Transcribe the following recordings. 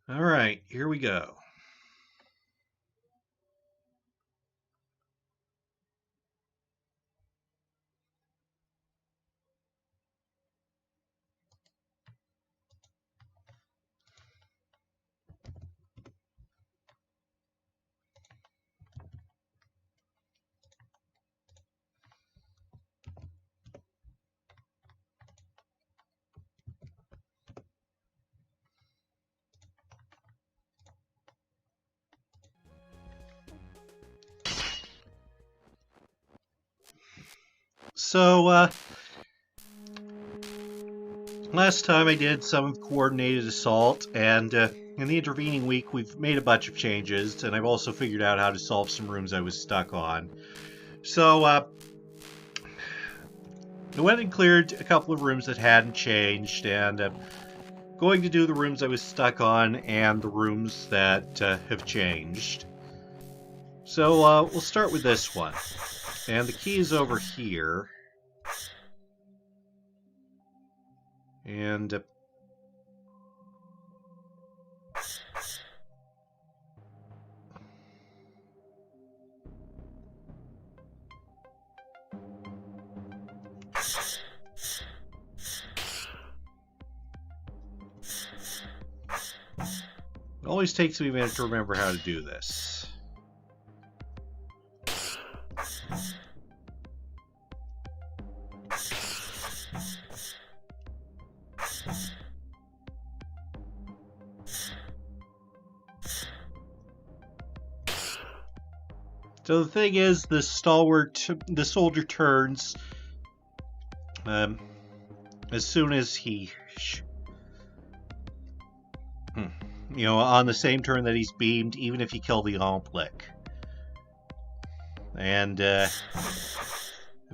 All right, here we go. So, last time I did some coordinated assault, and in the intervening week, we've made a bunch of changes, and I've also figured out how to solve some rooms I was stuck on. So, I went and cleared a couple of rooms that hadn't changed, and going to do the rooms I was stuck on and the rooms that have changed. So, we'll start with this one. And the key is over here. And it always takes me a minute to remember how to do this. So the thing is, the soldier turns as soon as he, on the same turn that he's beamed, even if you kill the Omplic. And if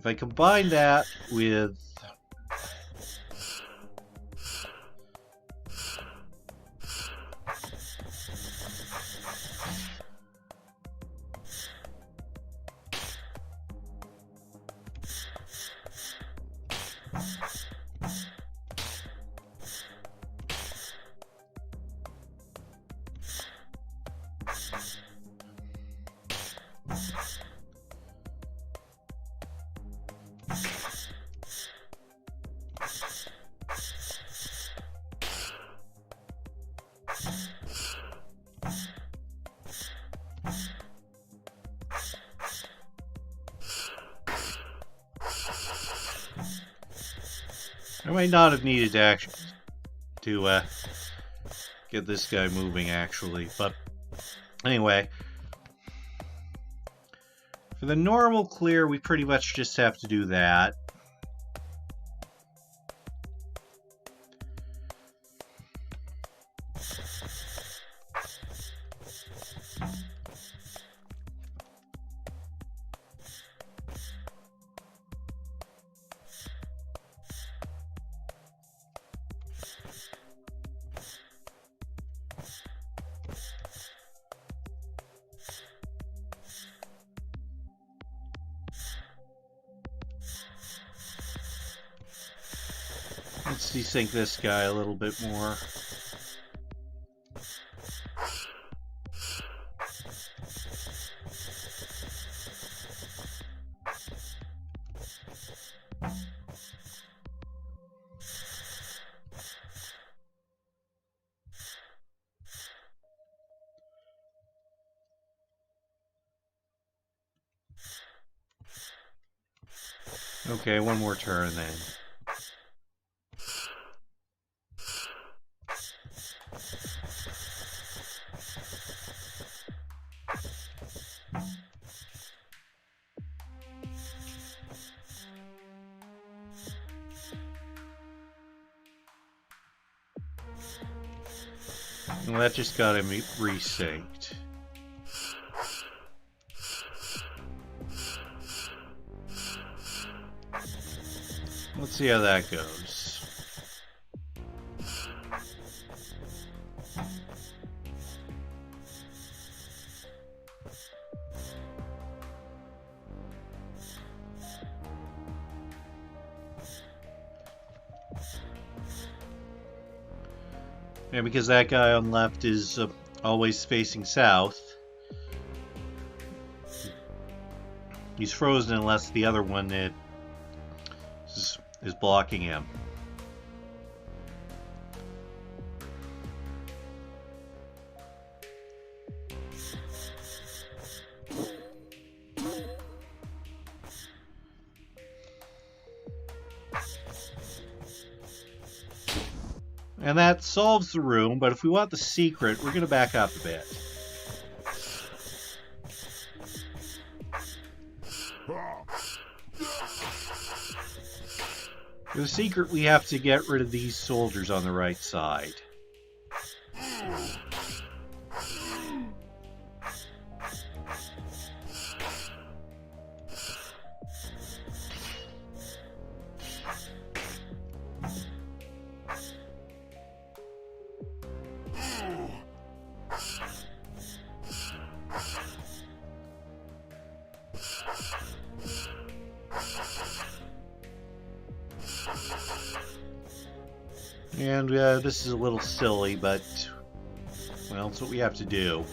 I combine that with I might not have needed to get this guy moving, actually. But anyway, for the normal clear, we pretty much just have to do that. Let's desync this guy a little bit more. Okay, one more turn then. Well, that just got him resynced. Let's see how that goes. And because that guy on left is always facing south, he's frozen unless the other one is blocking him. And that solves the room, but if we want the secret, we're going to back up a bit. For the secret, we have to get rid of these soldiers on the right side. And this is a little silly, but, well, it's what we have to do.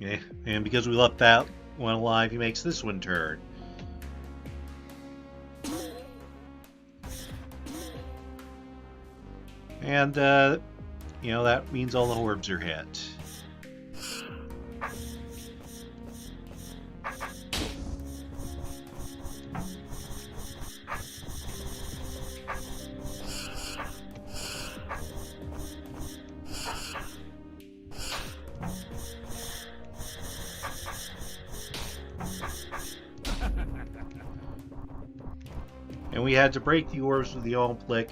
Yeah, and because we left that one alive, he makes this one turn. And, you know, that means all the orbs are hit. And we had to break the orbs with the Almplick,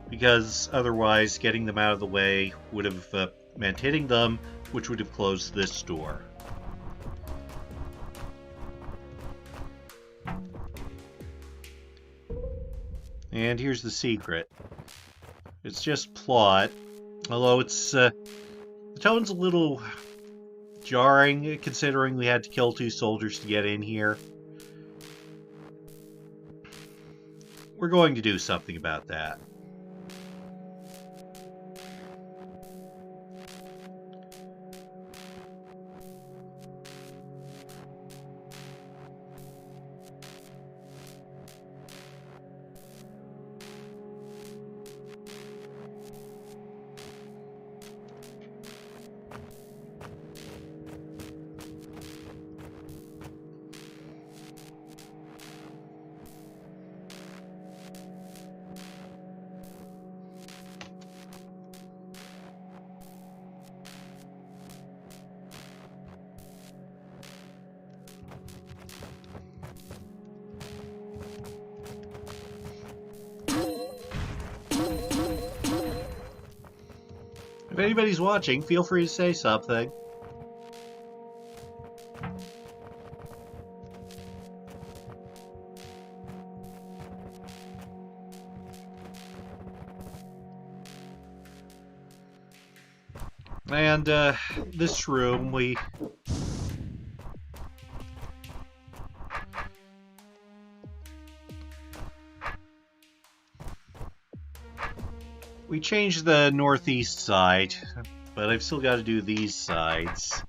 because otherwise getting them out of the way would have meant hitting them, which would have closed this door. And here's the secret. It's just plot, although it's the tone's a little jarring, considering we had to kill 2 soldiers to get in here. We're going to do something about that. If anybody's watching, feel free to say something. And this room, we changed the northeast side, but I've still got to do these sides.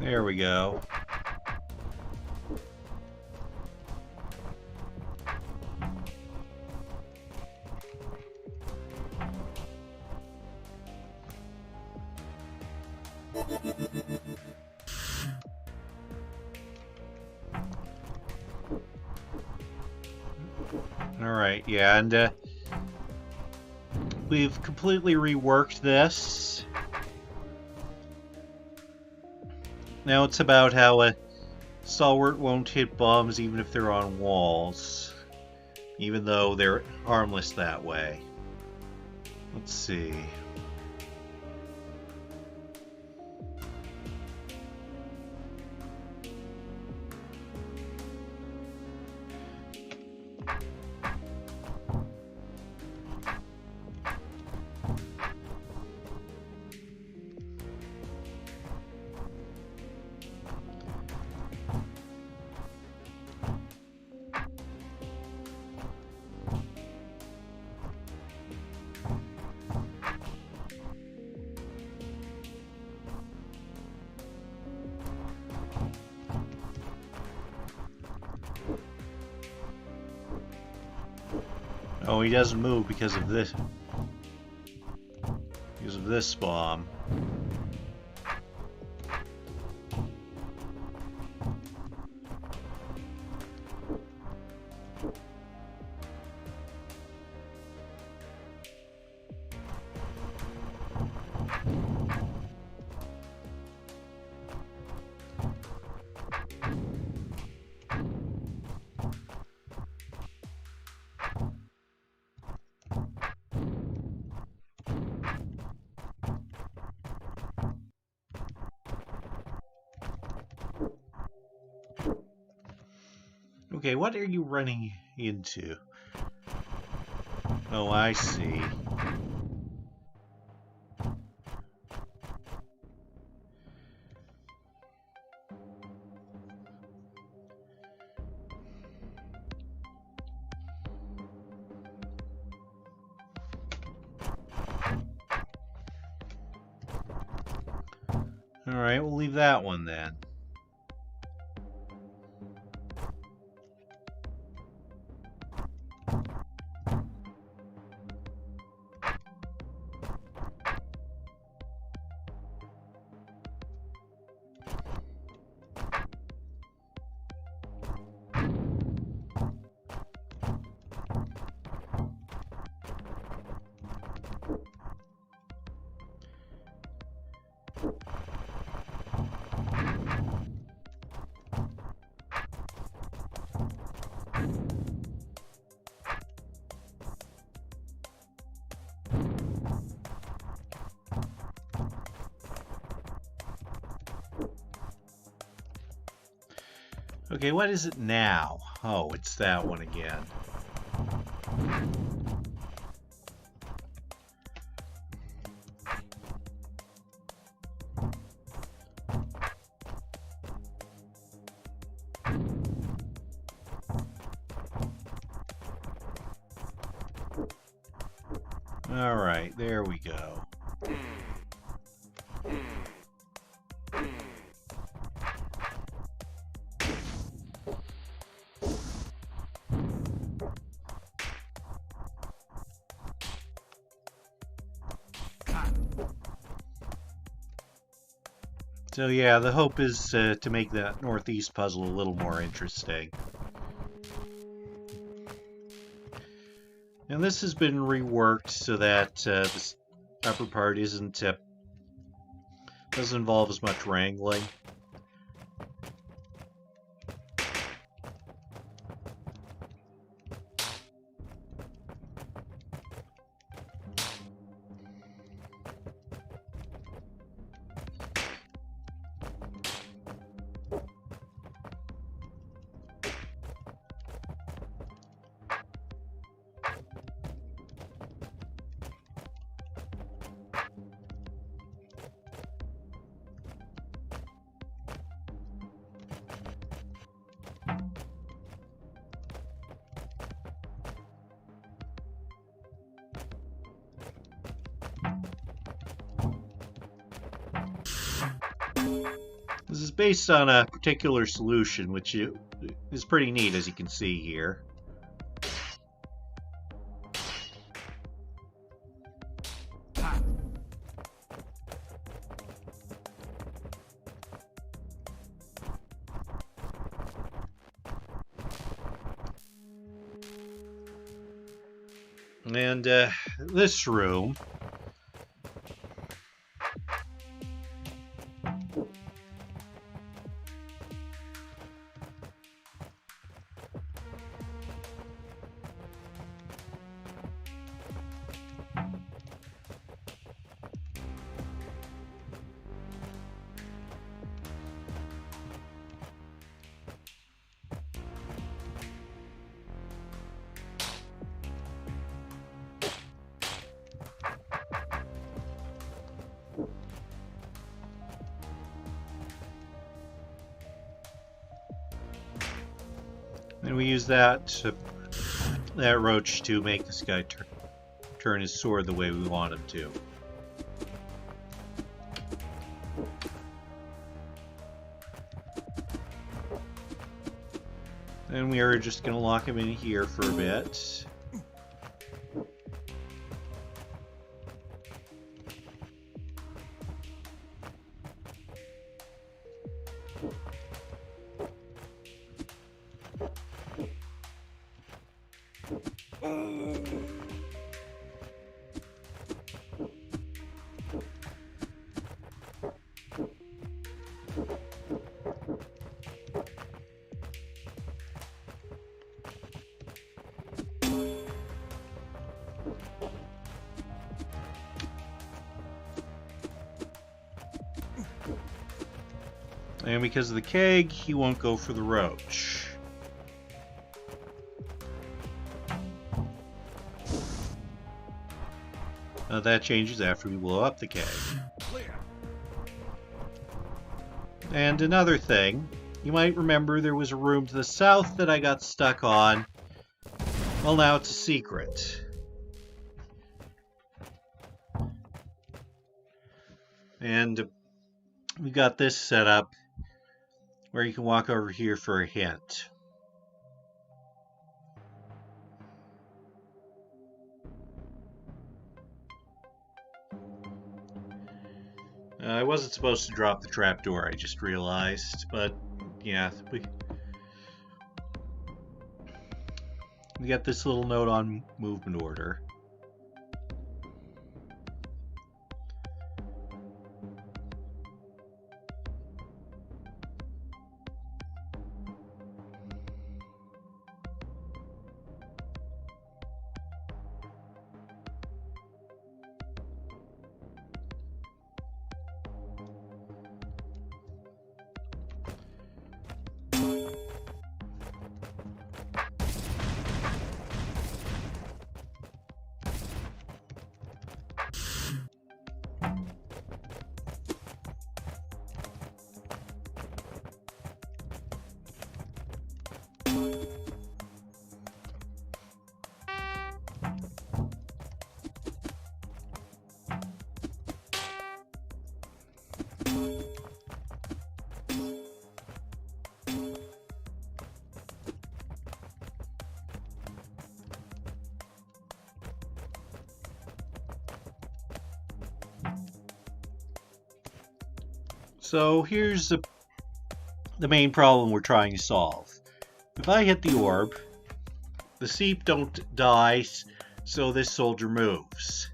There we go. Alright, yeah, and we've completely reworked this. Now it's about how a stalwart won't hit bombs even if they're on walls, even though they're harmless that way. Let's see. Oh, he doesn't move because of this. Because of this bomb. Okay, what are you running into? Oh, I see. Alright, we'll leave that one then. Okay, what is it now? Oh, it's that one again. Alright, there we go. So yeah, the hope is to make that northeast puzzle a little more interesting. And this has been reworked so that this upper part doesn't involve as much wrangling. is based on a particular solution, which is pretty neat, as you can see here. And this room, and we use that roach to make this guy turn his sword the way we want him to. And we are just going to lock him in here for a bit. And because of the keg, he won't go for the roach. That changes after we blow up the keg. And another thing, you might remember there was a room to the south that I got stuck on. Well, now it's a secret. And we got this set up where you can walk over here for a hint. I wasn't supposed to drop the trapdoor, I just realized, but yeah, we got this little note on movement order. So here's the main problem we're trying to solve. If I hit the orb, the Seep don't die, so this soldier moves.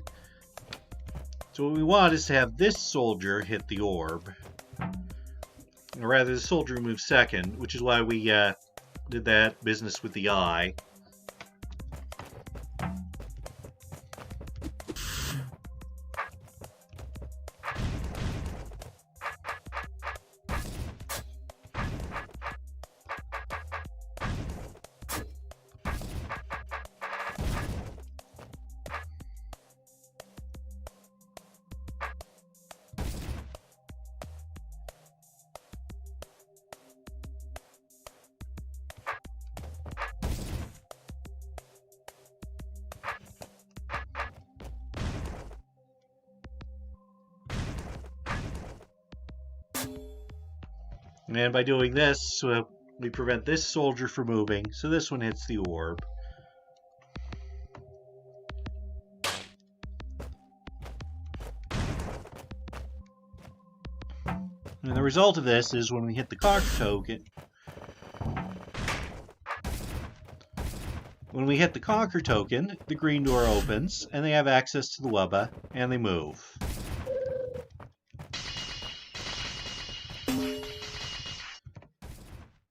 So what we want is to have this soldier hit the orb. Or rather, the soldier moves second, which is why we did that business with the eye. And by doing this, we prevent this soldier from moving, so this one hits the orb. And the result of this is when we hit the conquer token, the green door opens, and they have access to the Wubba, and they move.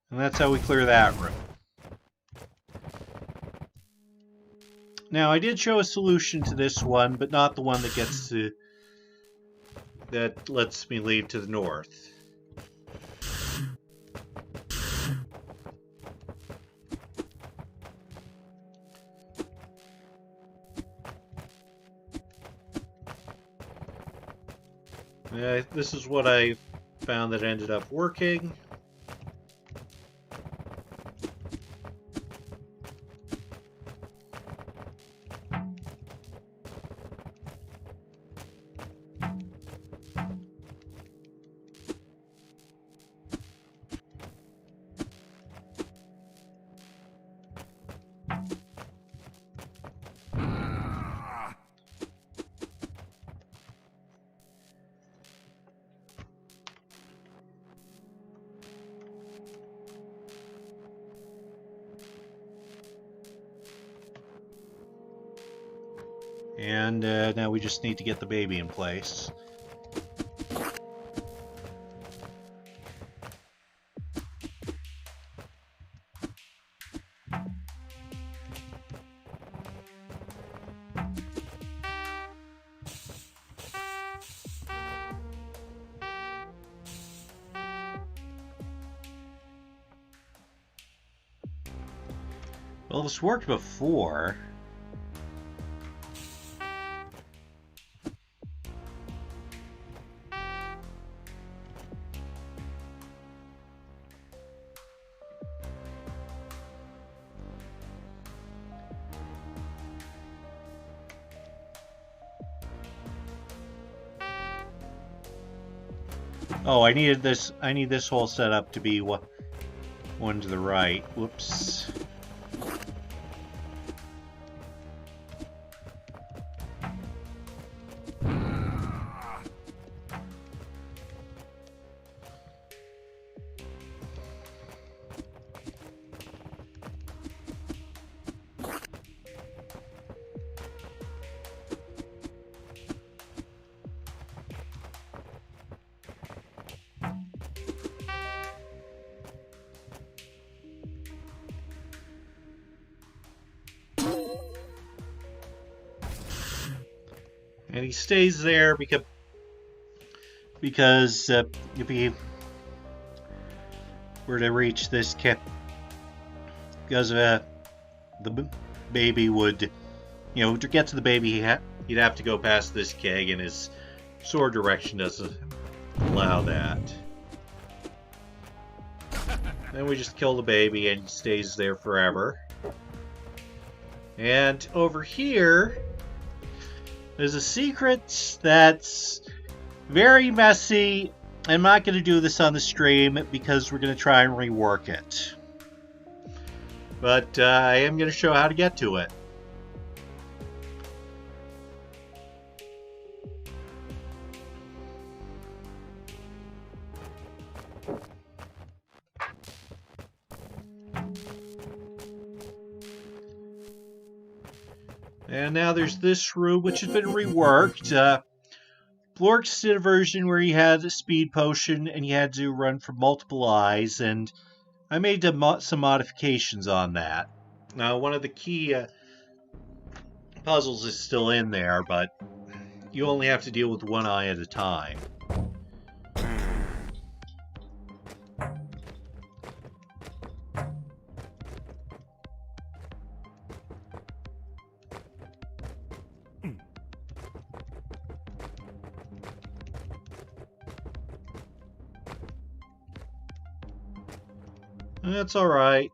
And that's how we clear that room. Now, I did show a solution to this one, but not the one that lets me lead to the north. This is what I found that ended up working. And now we just need to get the baby in place. Well, this worked before. Oh, I need this whole setup to be one to the right. Whoops. And he stays there because if he were to reach this cap, because the baby would, to get to the baby, he'd have to go past this keg, and his sword direction doesn't allow that. Then we just kill the baby, and he stays there forever. And over here, there's a secret that's very messy. I'm not going to do this on the stream because we're going to try and rework it. But I am going to show how to get to it. And now there's this room, which has been reworked. Blorks did a version where he had a speed potion and he had to run from multiple eyes, and I made some modifications on that. Now, one of the key puzzles is still in there, but you only have to deal with one eye at a time. That's alright.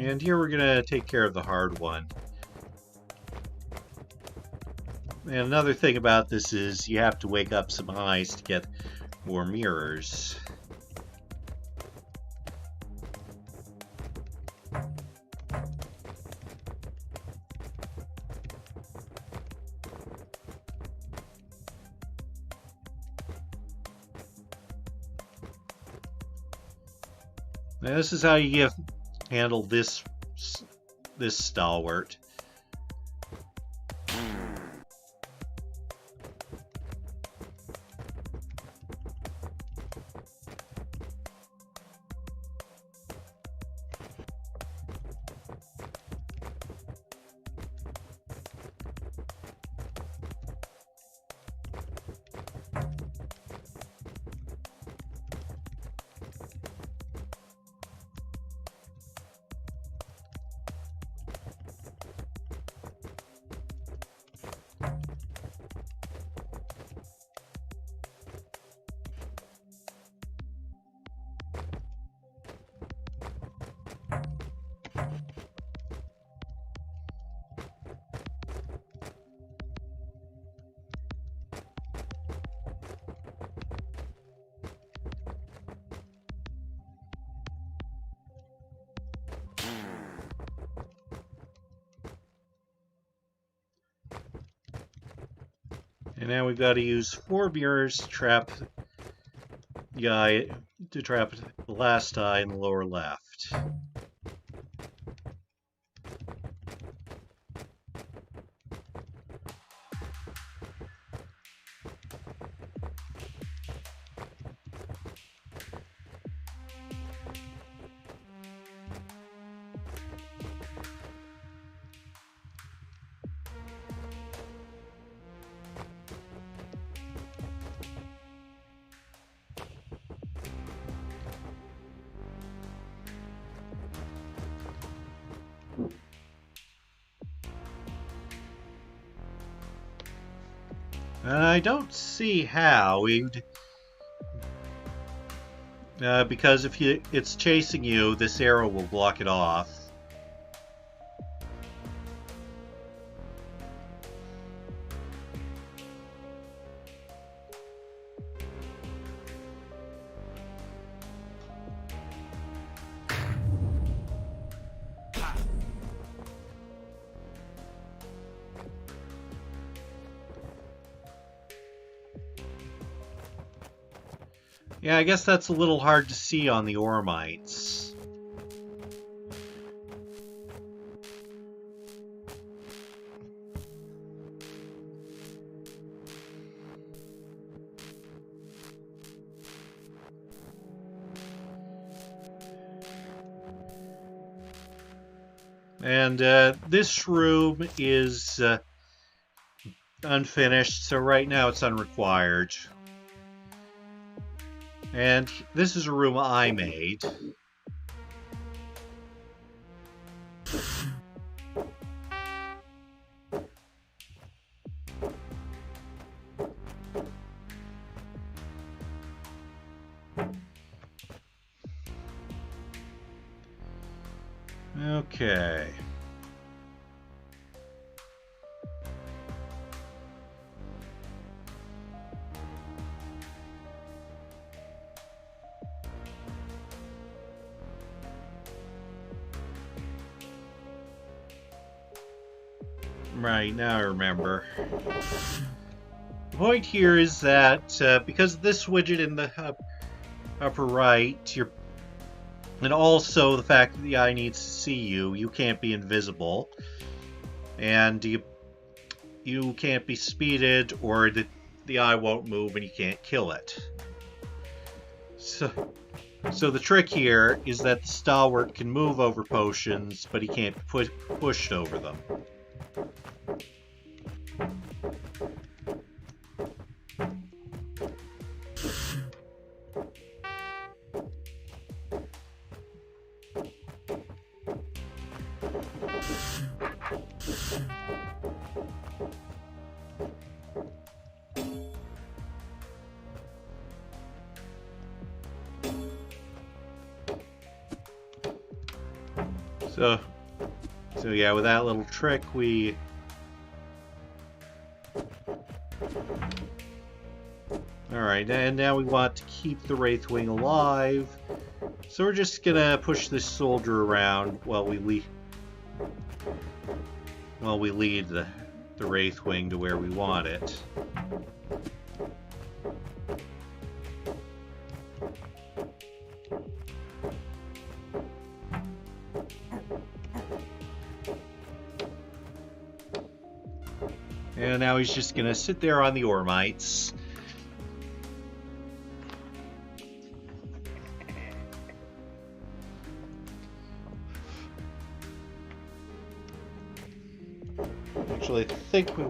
And here we're gonna take care of the hard one. And another thing about this is you have to wake up some eyes to get more mirrors. Now this is how you handle this stalwart. And now we've got to use 4 mirrors to trap the eye, to trap the last eye in the lower left. I don't see how we'd... because if it's chasing you, this arrow will block it off. Yeah, I guess that's a little hard to see on the Ormites. And this room is unfinished, so right now it's unrequired. And this is a room I made. Okay. Right, now I remember. The point here is that because of this widget in the upper right, and also the fact that the eye needs to see you, you can't be invisible. And you can't be speeded, or the eye won't move and you can't kill it. So the trick here is that the stalwart can move over potions, but he can't be pushed over them. So yeah, with that little trick, we... Alright, and now we want to keep the Wraithwing alive. So we're just gonna push this soldier around while we lead the Wraithwing to where we want it. And now he's just gonna sit there on the Ormites. Actually, I think we...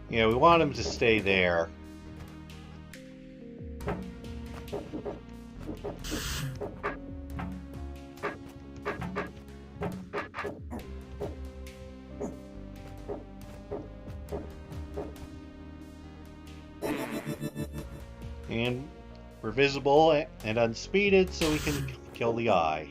Yeah, we want him to stay there. And we're visible and unspeeded, so we can kill the eye.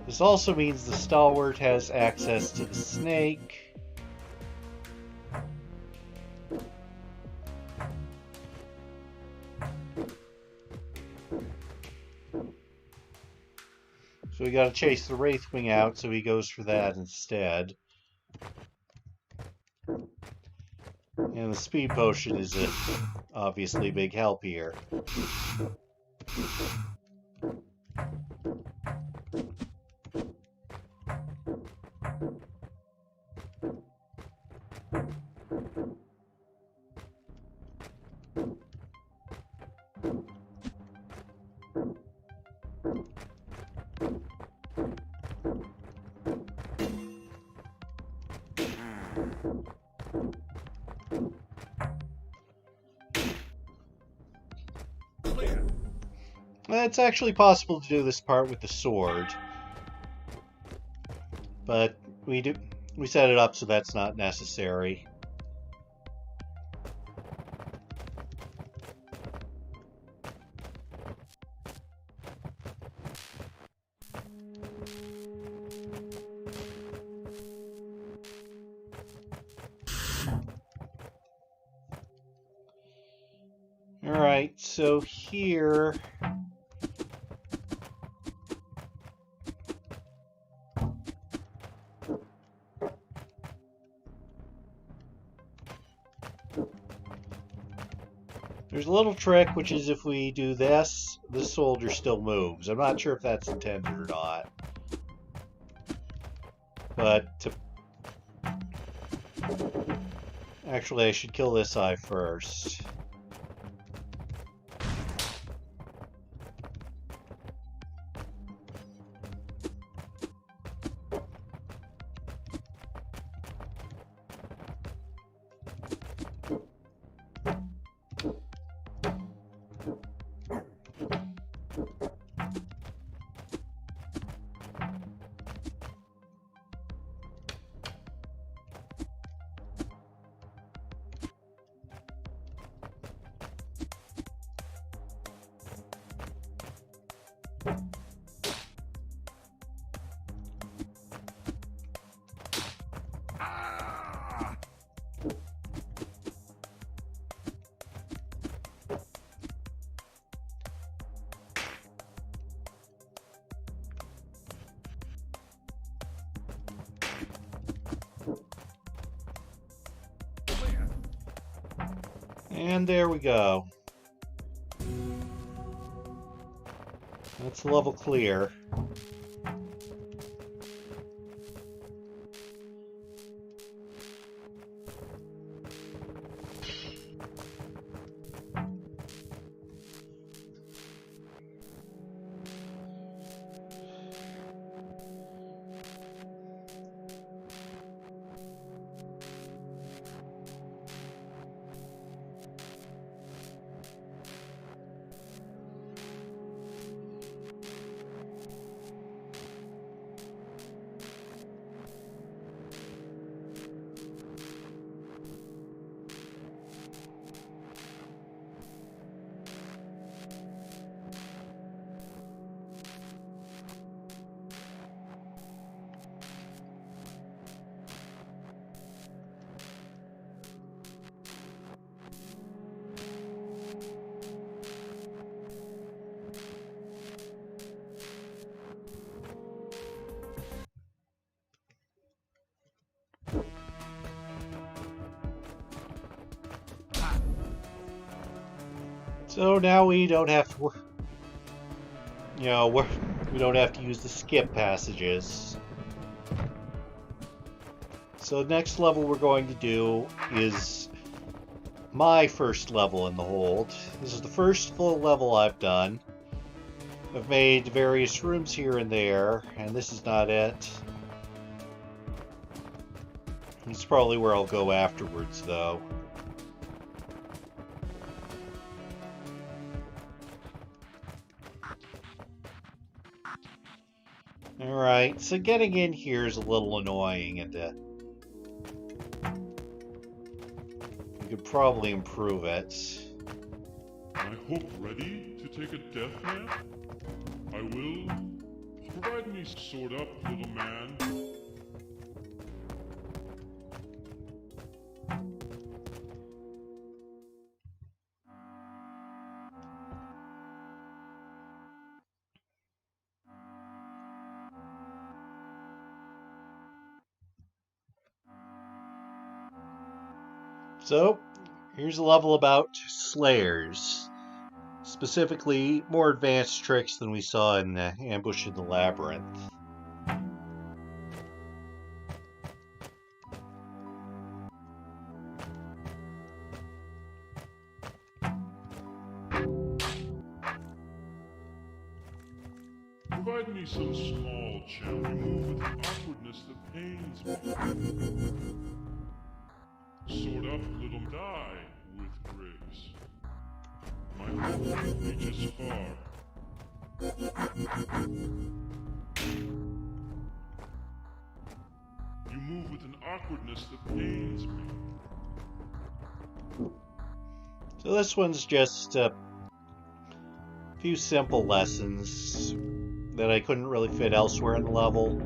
This also means the Stalwart has access to the snake. So we gotta chase the Wraithwing out, so he goes for that instead. And the speed potion is obviously a big help here. It's actually possible to do this part with the sword, but we set it up so that's not necessary. Alright, so here... There's a little trick, which is if we do this, the soldier still moves. I'm not sure if that's intended or not. But actually, I should kill this eye first. And there we go. That's the level clear. So now we don't have to, you know, we don't have to use the skip passages. So the next level we're going to do is my first level in the hold. This is the first full level I've done. I've made various rooms here and there, and this is not it. It's probably where I'll go afterwards, though. Alright, so getting in here is a little annoying, and you could probably improve it. I hope ready to take a death nap? I will. Provide me sword up, little man. So, here's a level about Slayers. Specifically, more advanced tricks than we saw in Ambush in the Labyrinth. Provide me some small champ. You move with an awkwardness that pains me. Sword up, little die with grace. My hope reaches far. You move with an awkwardness that pains me. So this one's just a few simple lessons that I couldn't really fit elsewhere in the level.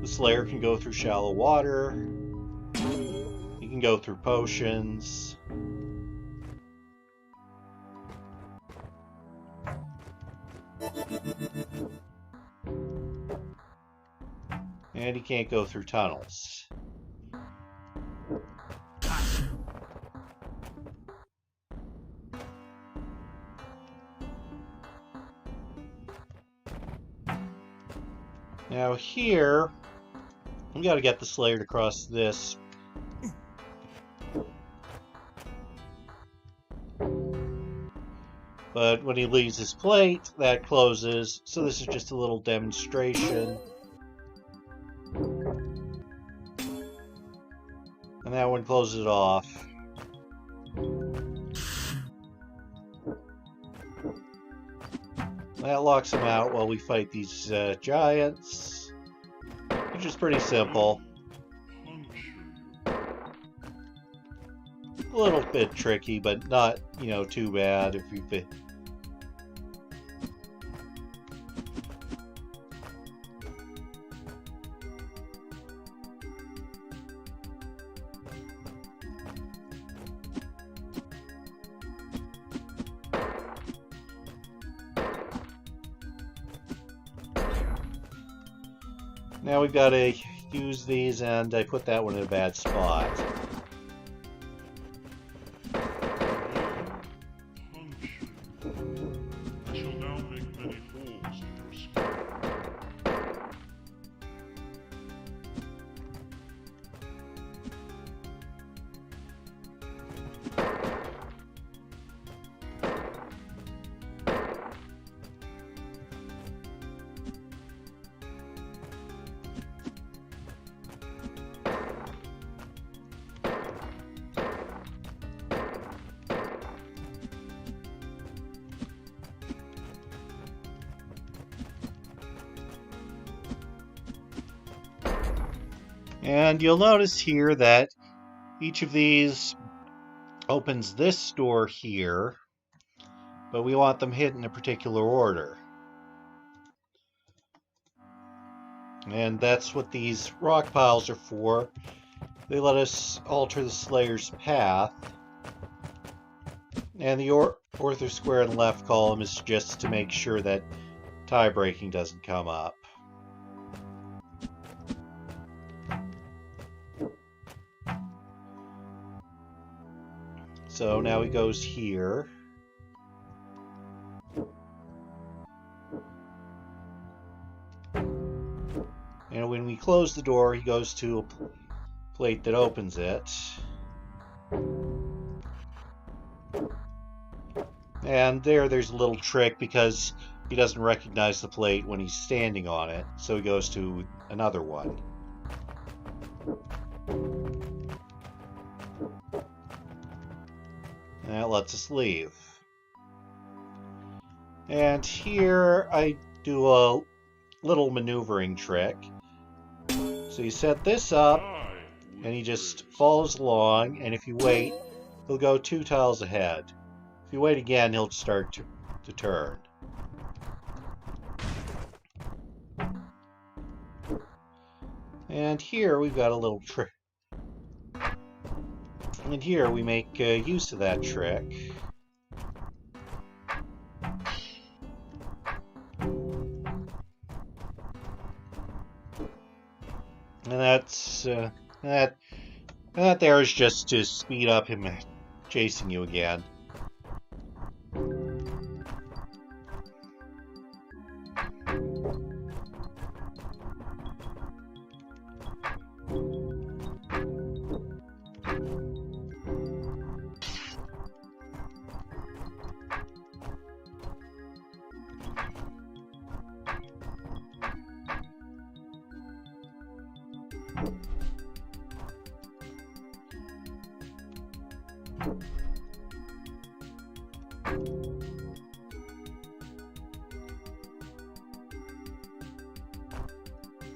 The Slayer can go through shallow water. He can go through potions. And he can't go through tunnels. Now here, we gotta get the Slayer to cross this. But when he leaves his plate, that closes. So this is just a little demonstration. And that one closes it off. That locks him out while we fight these giants, which is pretty simple. A little bit tricky, but not, you know, too bad if you've been... Now we've got to use these, and I put that one in a bad spot. I shall now make many holes in your skin. And you'll notice here that each of these opens this door here, but we want them hit in a particular order. And that's what these rock piles are for. They let us alter the Slayer's path. And the ortho square in the left column is just to make sure that tie breaking doesn't come up. So now he goes here. close the door, he goes to a plate that opens it. And there's a little trick because he doesn't recognize the plate when he's standing on it, so he goes to another one. And that lets us leave. And here I do a little maneuvering trick. So you set this up, and he just follows along, and if you wait, he'll go 2 tiles ahead. If you wait again, he'll start to turn. And here we've got a little trick. And here we make use of that trick. And that's that there is just to speed up him chasing you again.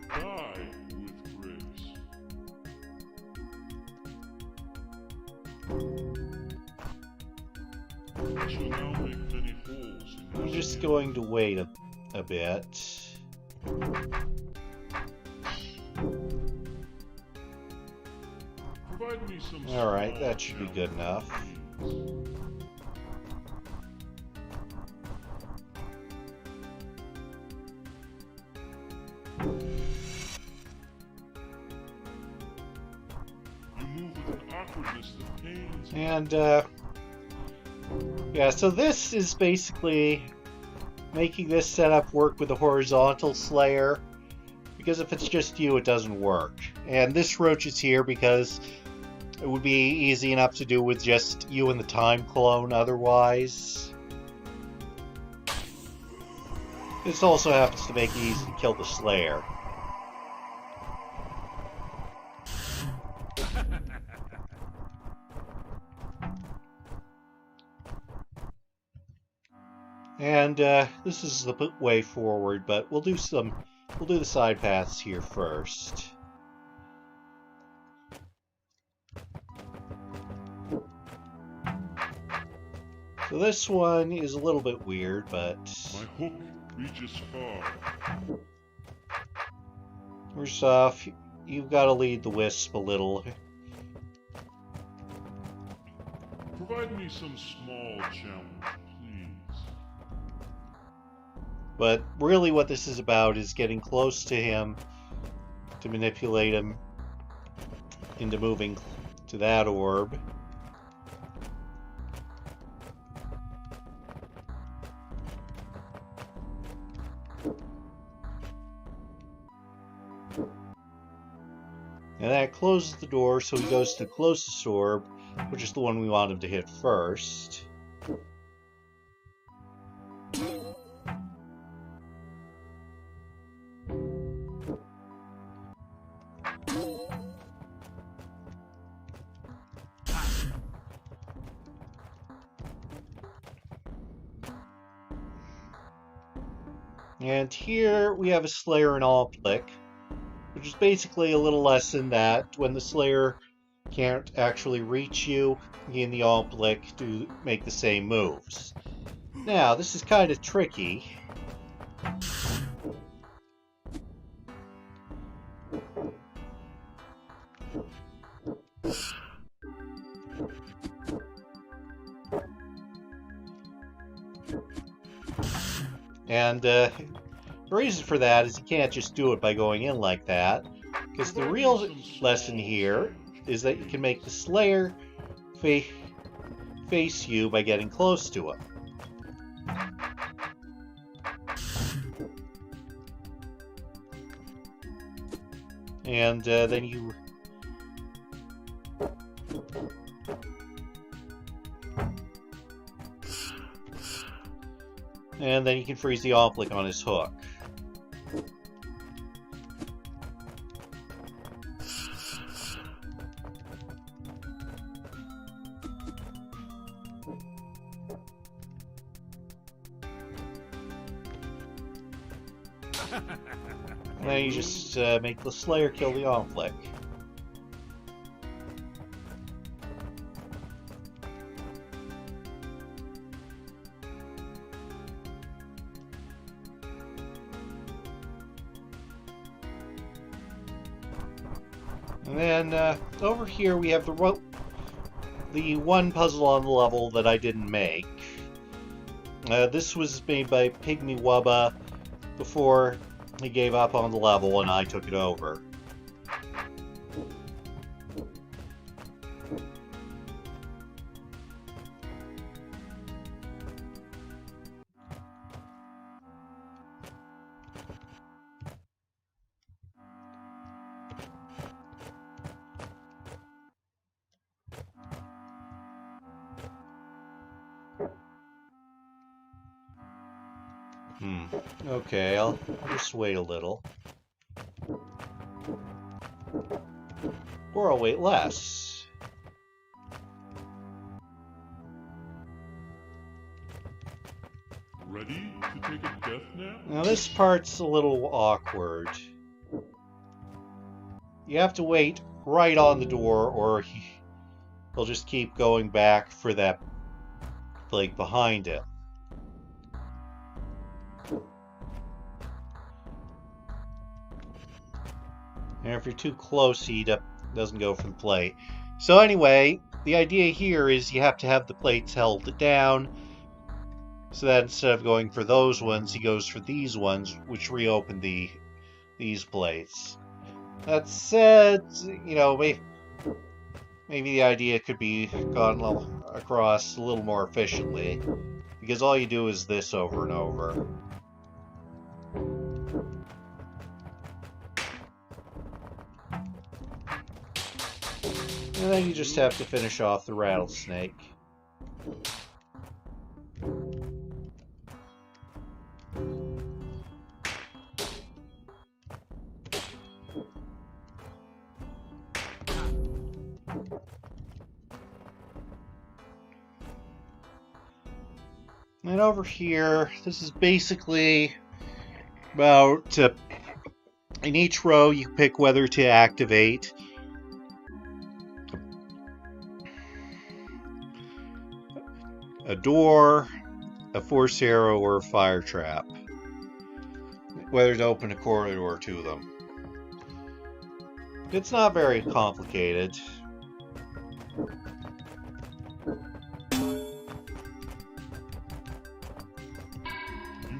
Die with grace. I shall now make many holes in I'm your just skin. going to wait a bit. Provide me some Alright, small that should be good enough. please. You move with an awkwardness that pains me. And, yeah, so this is basically making this setup work with the horizontal Slayer, because if it's just you, it doesn't work. And this roach is here because it would be easy enough to do with just you and the time clone otherwise. This also happens to make it easy to kill the Slayer. And this is the way forward, but we'll do the side paths here first. So this one is a little bit weird, but My hook reaches far. first off, you've got to lead the wisp a little. Provide me some small challenge, please. But really what this is about is getting close to him to manipulate him into moving to that orb. And that closes the door, so he goes to the closest orb, which is the one we want him to hit first. And here we have a Slayer in Alplic, which is basically a little lesson that when the Slayer can't actually reach you, he and the Alplic do make the same moves. Now, this is kind of tricky. And the reason for that is you can't just do it by going in like that, because the real lesson here is that you can make the Slayer face you by getting close to him. And then you... And then you can freeze the Ophelic on his hook. And then you just make the Slayer kill the Ophelic. And then over here we have the one puzzle on the level that I didn't make. This was made by Pygmy Wubba before he gave up on the level and I took it over. Okay, I'll just wait a little. Or I'll wait less. Ready to take a death nap? Now this part's a little awkward. You have to wait right on the door or he'll just keep going back for that, like, behind it. And if you're too close, he doesn't go for the plate. So anyway, the idea here is you have to have the plates held down, so that instead of going for those ones, he goes for these ones, which reopen these plates. That said, you know, maybe the idea could be gotten across a little more efficiently, because all you do is this over and over. And then you just have to finish off the rattlesnake. And over here, this is basically about, in each row you pick whether to activate a door, a force arrow, or a fire trap. Whether to open a corridor to them. It's not very complicated. You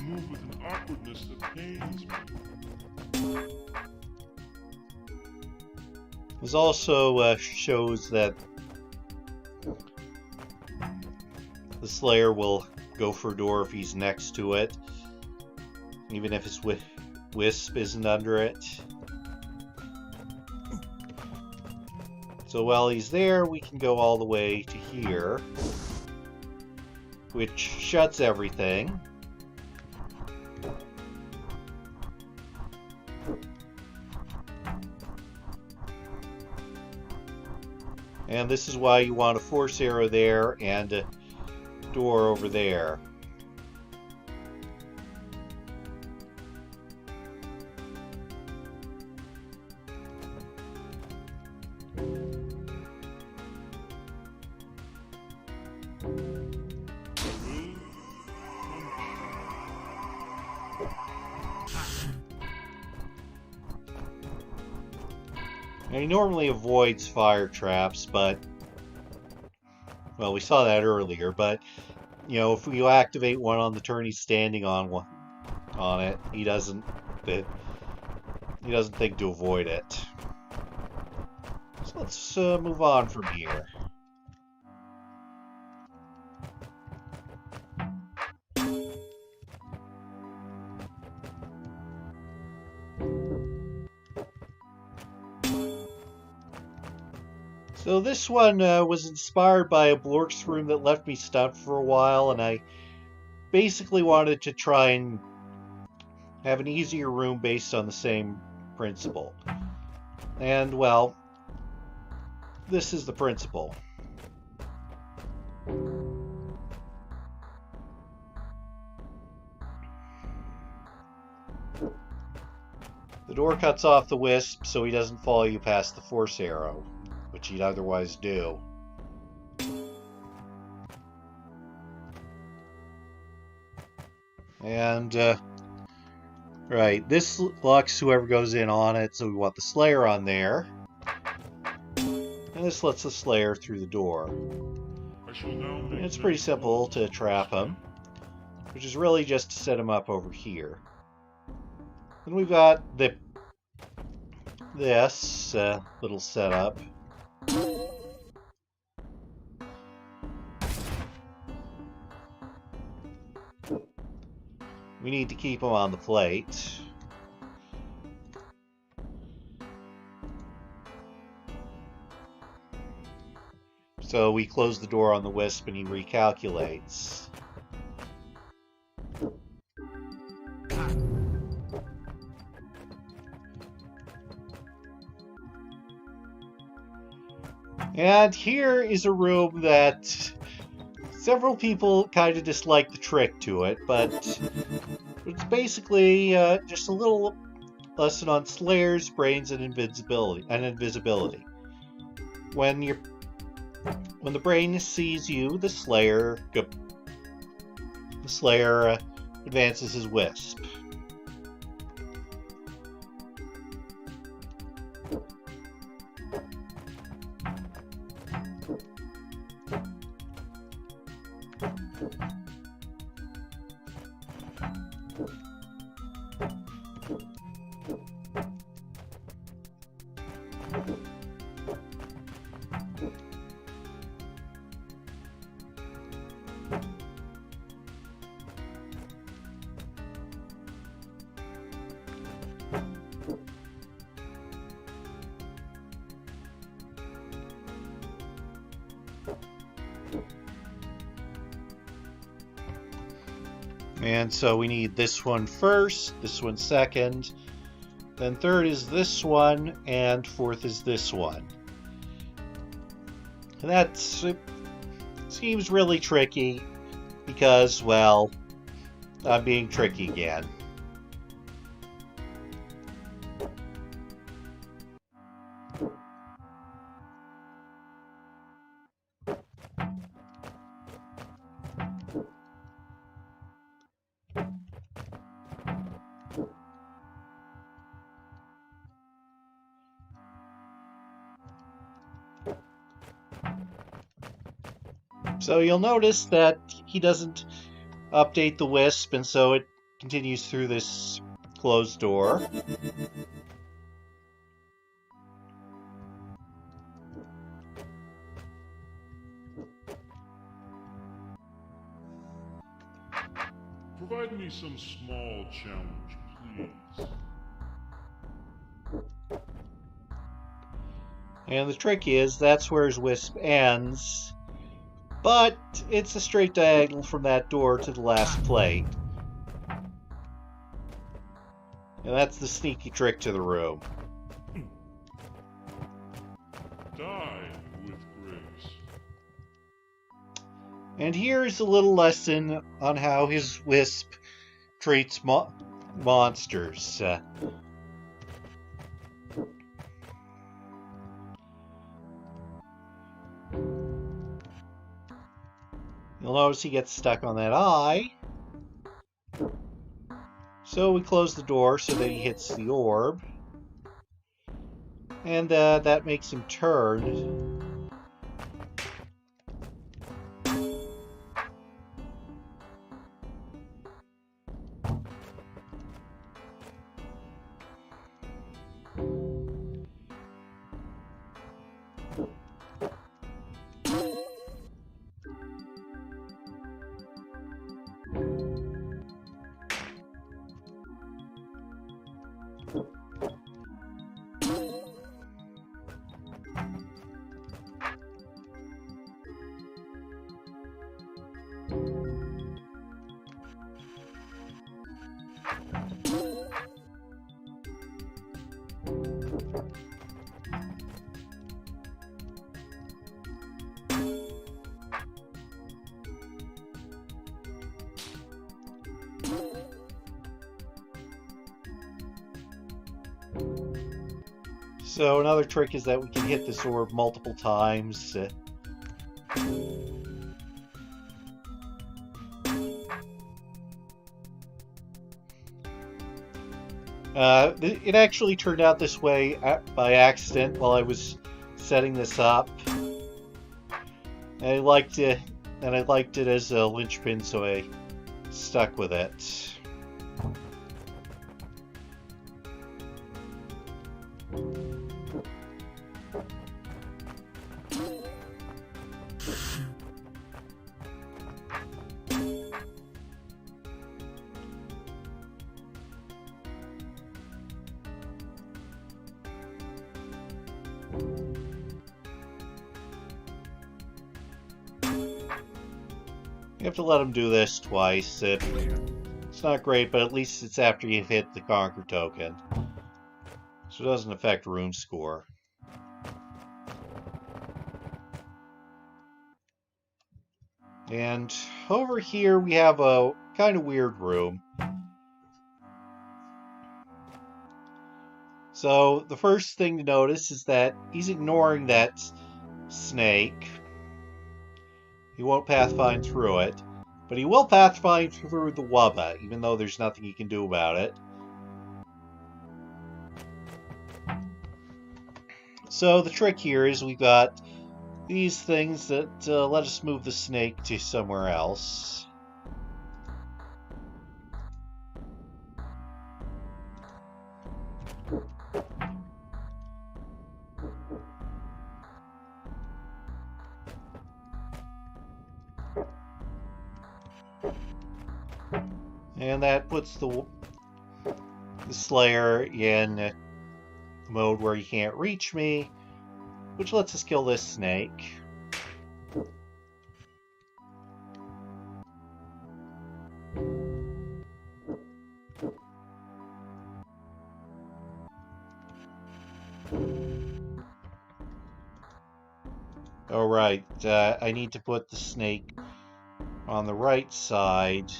move with an awkwardness that pains me. This also shows that the Slayer will go for a door if he's next to it, even if his Wisp isn't under it. So while he's there, we can go all the way to here, which shuts everything. And this is why you want a force arrow there and a door over there. Now, he normally avoids fire traps, but, well, we saw that earlier, but, you know, if you activate one on the turn he's standing on it, he doesn't think to avoid it. So let's move on from here. So this one was inspired by a Blork's room that left me stumped for a while, and I basically wanted to try and have an easier room based on the same principle. And, well, this is the principle. The door cuts off the wisp so he doesn't follow you past the force arrow, which he'd otherwise do. And, right, this locks whoever goes in on it, so we want the Slayer on there. And this lets the Slayer through the door. And it's pretty simple to trap him, which is really just to set him up over here. Then we've got this little setup. We need to keep him on the plate. So we close the door on the wisp and he recalculates. And here is a room that several people kind of dislike the trick to it, but it's basically just a little lesson on Slayers, brains, and invisibility. When the brain sees you, the Slayer advances his wisp. And so we need this one first, this one second, then third is this one, and fourth is this one. And that seems really tricky because, well, I'm being tricky again. So you'll notice that he doesn't update the wisp, and so it continues through this closed door. Provide me some small challenge, please. And the trick is, that's where his wisp ends. But it's a straight diagonal from that door to the last plate. And that's the sneaky trick to the room. Die with grace. And here's a little lesson on how his wisp treats monsters. You'll notice he gets stuck on that eye. So we close the door so that he hits the orb. And that makes him turn. So another trick is that we can hit this orb multiple times. It actually turned out this way by accident while I was setting this up. And I liked it as a linchpin, so I stuck with it. You have to let them do this twice. It's not great, but at least it's after you've hit the Conquer token. So it doesn't affect room score. And over here we have a kind of weird room. So the first thing to notice is that he's ignoring that snake. He won't pathfind through it, but he will pathfind through the Wubba, even though there's nothing he can do about it. So the trick here is we've got these things that let us move the snake to somewhere else. And that puts the Slayer in mode where he can't reach me, which lets us kill this snake. Alright, I need to put the snake on the right side.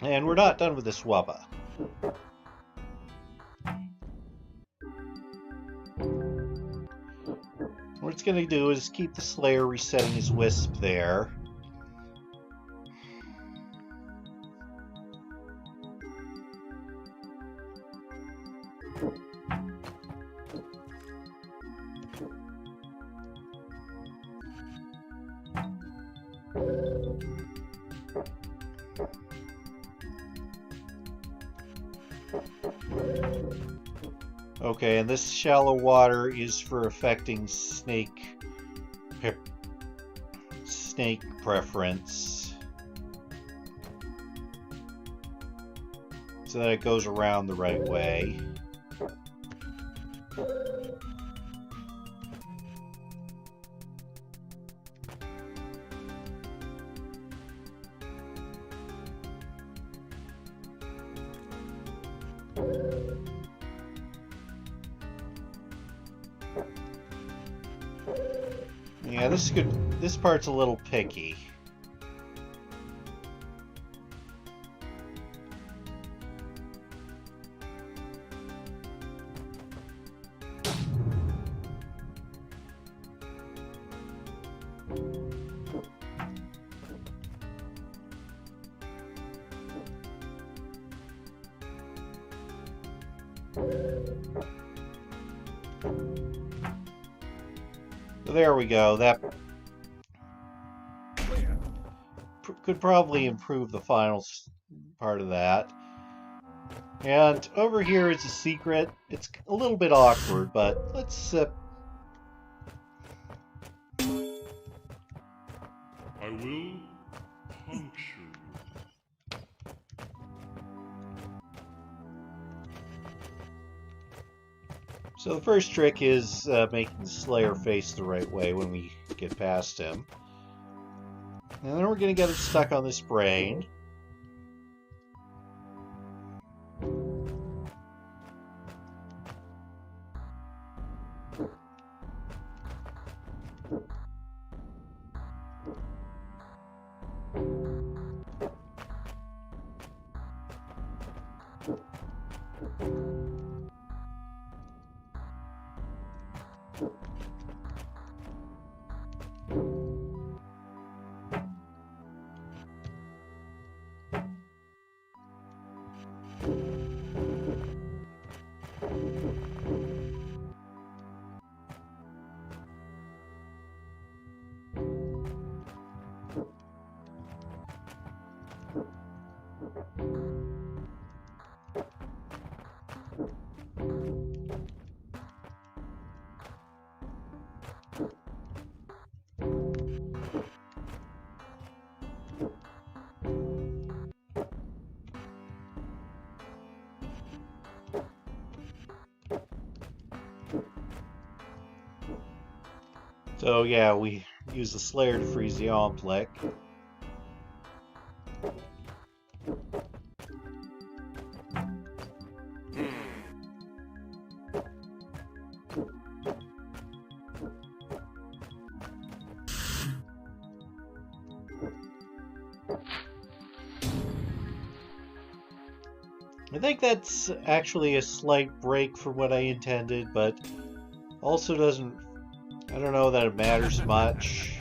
And we're not done with this Wubba. What it's going to do is keep the Slayer resetting his Wisp there. Okay, and this shallow water is for affecting snake preference, so that it goes around the right way. Yeah, this part's a little picky. So there we go. That could probably improve the final part of that. And over here is a secret. It's a little bit awkward, but let's will puncture you. So the first trick is making the Slayer face the right way when we get past him. And then we're going to get it stuck on this brain. So yeah, we use the Slayer to freeze the Omplic. I think that's actually a slight break from what I intended, but also doesn't... I don't know that it matters much.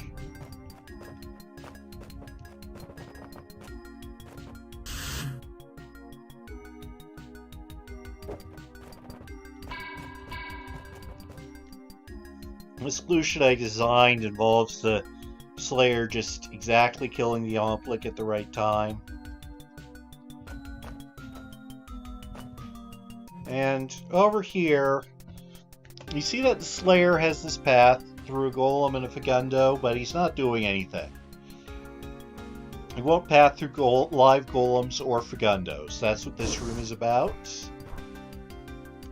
The solution I designed involves the Slayer just exactly killing the Omplic at the right time. And over here, you see that the Slayer has this path through a Golem and a Fagundo, but he's not doing anything. He won't path through live Golems or Fagundos. That's what this room is about.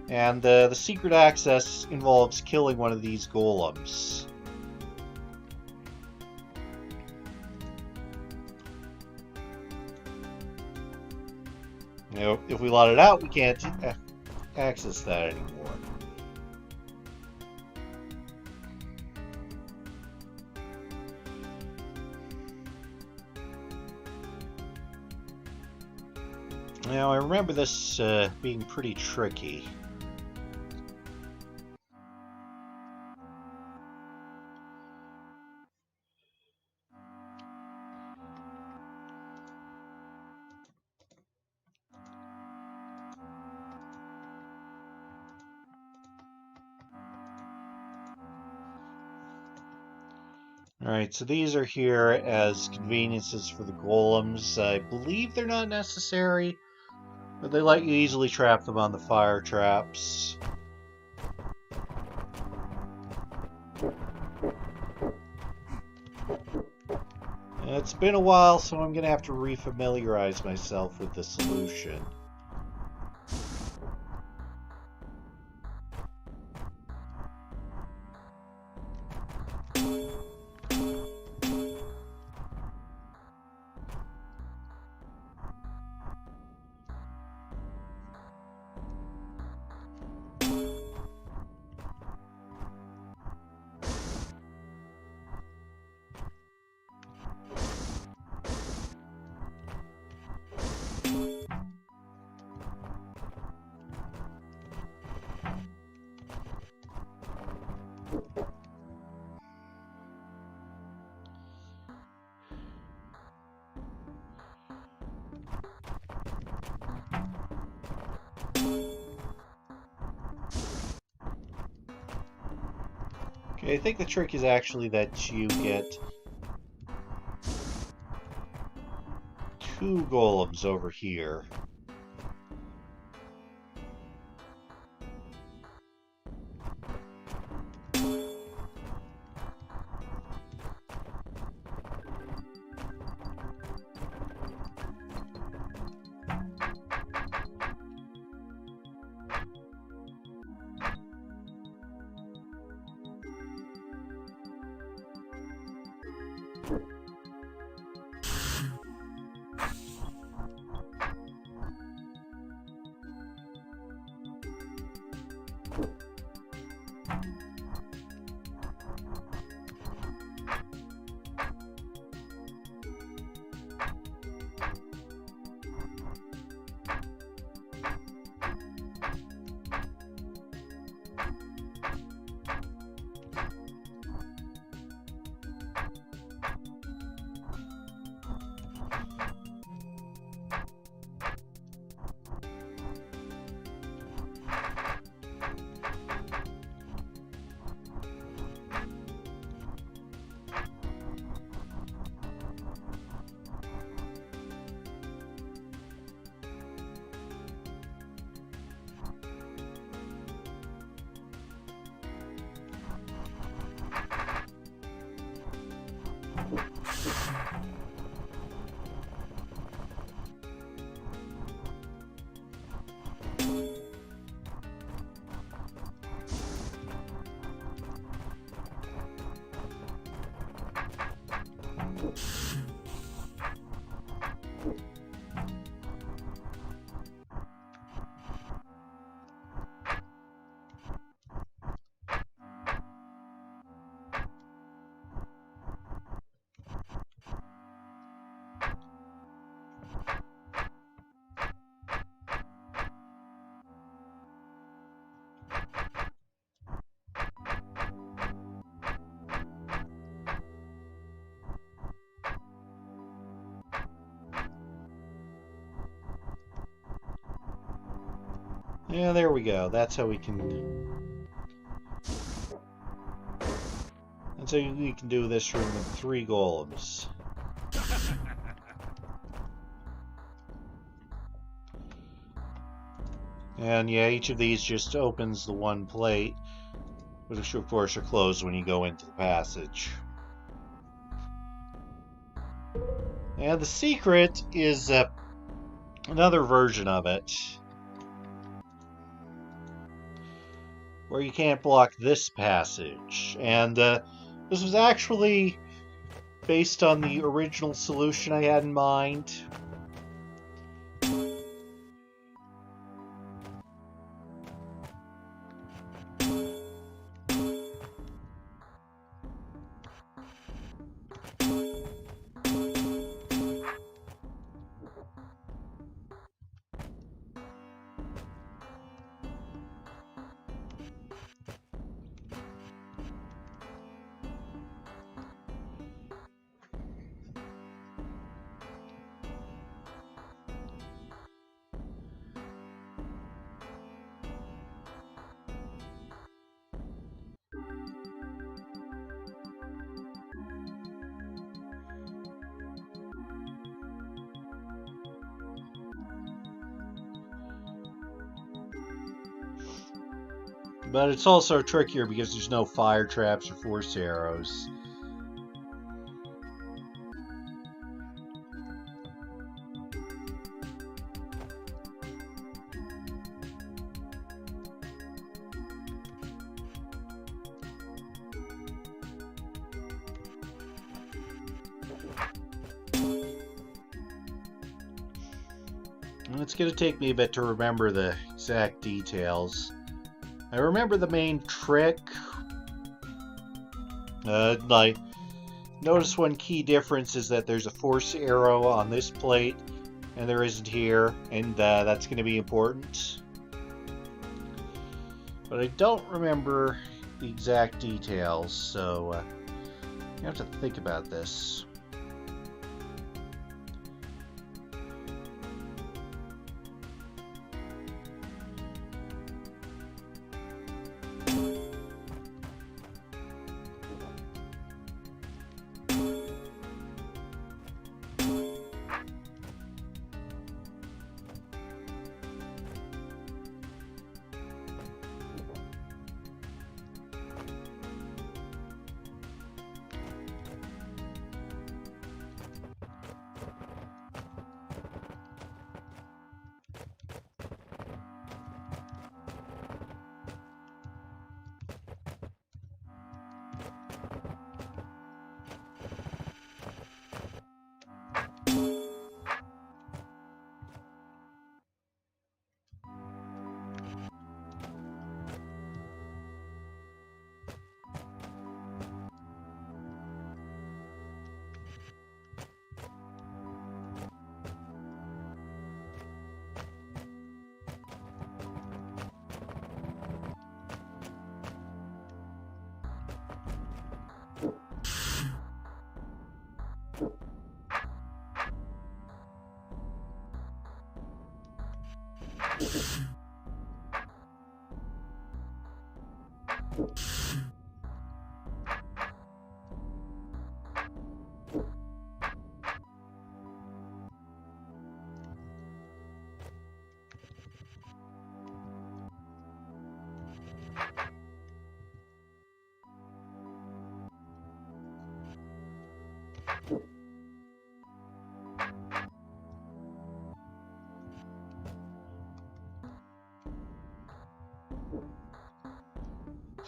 And the secret access involves killing one of these Golems. You know, if we let it out, we can't access that anymore. Now, I remember this being pretty tricky. Alright, so these are here as conveniences for the Golems. I believe they're not necessary, but they let you easily trap them on the fire traps. It's been a while, so I'm going to have to refamiliarize myself with the solution. Okay, I think the trick is actually that you get 2 Golems over here. Yeah, there we go. That's how we can... That's how we can do this room with 3 golems. And yeah, each of these just opens the one plate, which of course are closed when you go into the passage. And the secret is another version of it, where you can't block this passage. And this was actually based on the original solution I had in mind. But it's also trickier because there's no fire traps or force arrows. And it's going to take me a bit to remember the exact details. I remember the main trick. Like, notice one key difference is that there's a force arrow on this plate, and there isn't here, and that's going to be important. But I don't remember the exact details, so you have to think about this.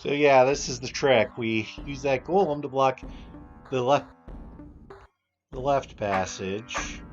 So yeah, this is the trick. We use that golem to block the left passage.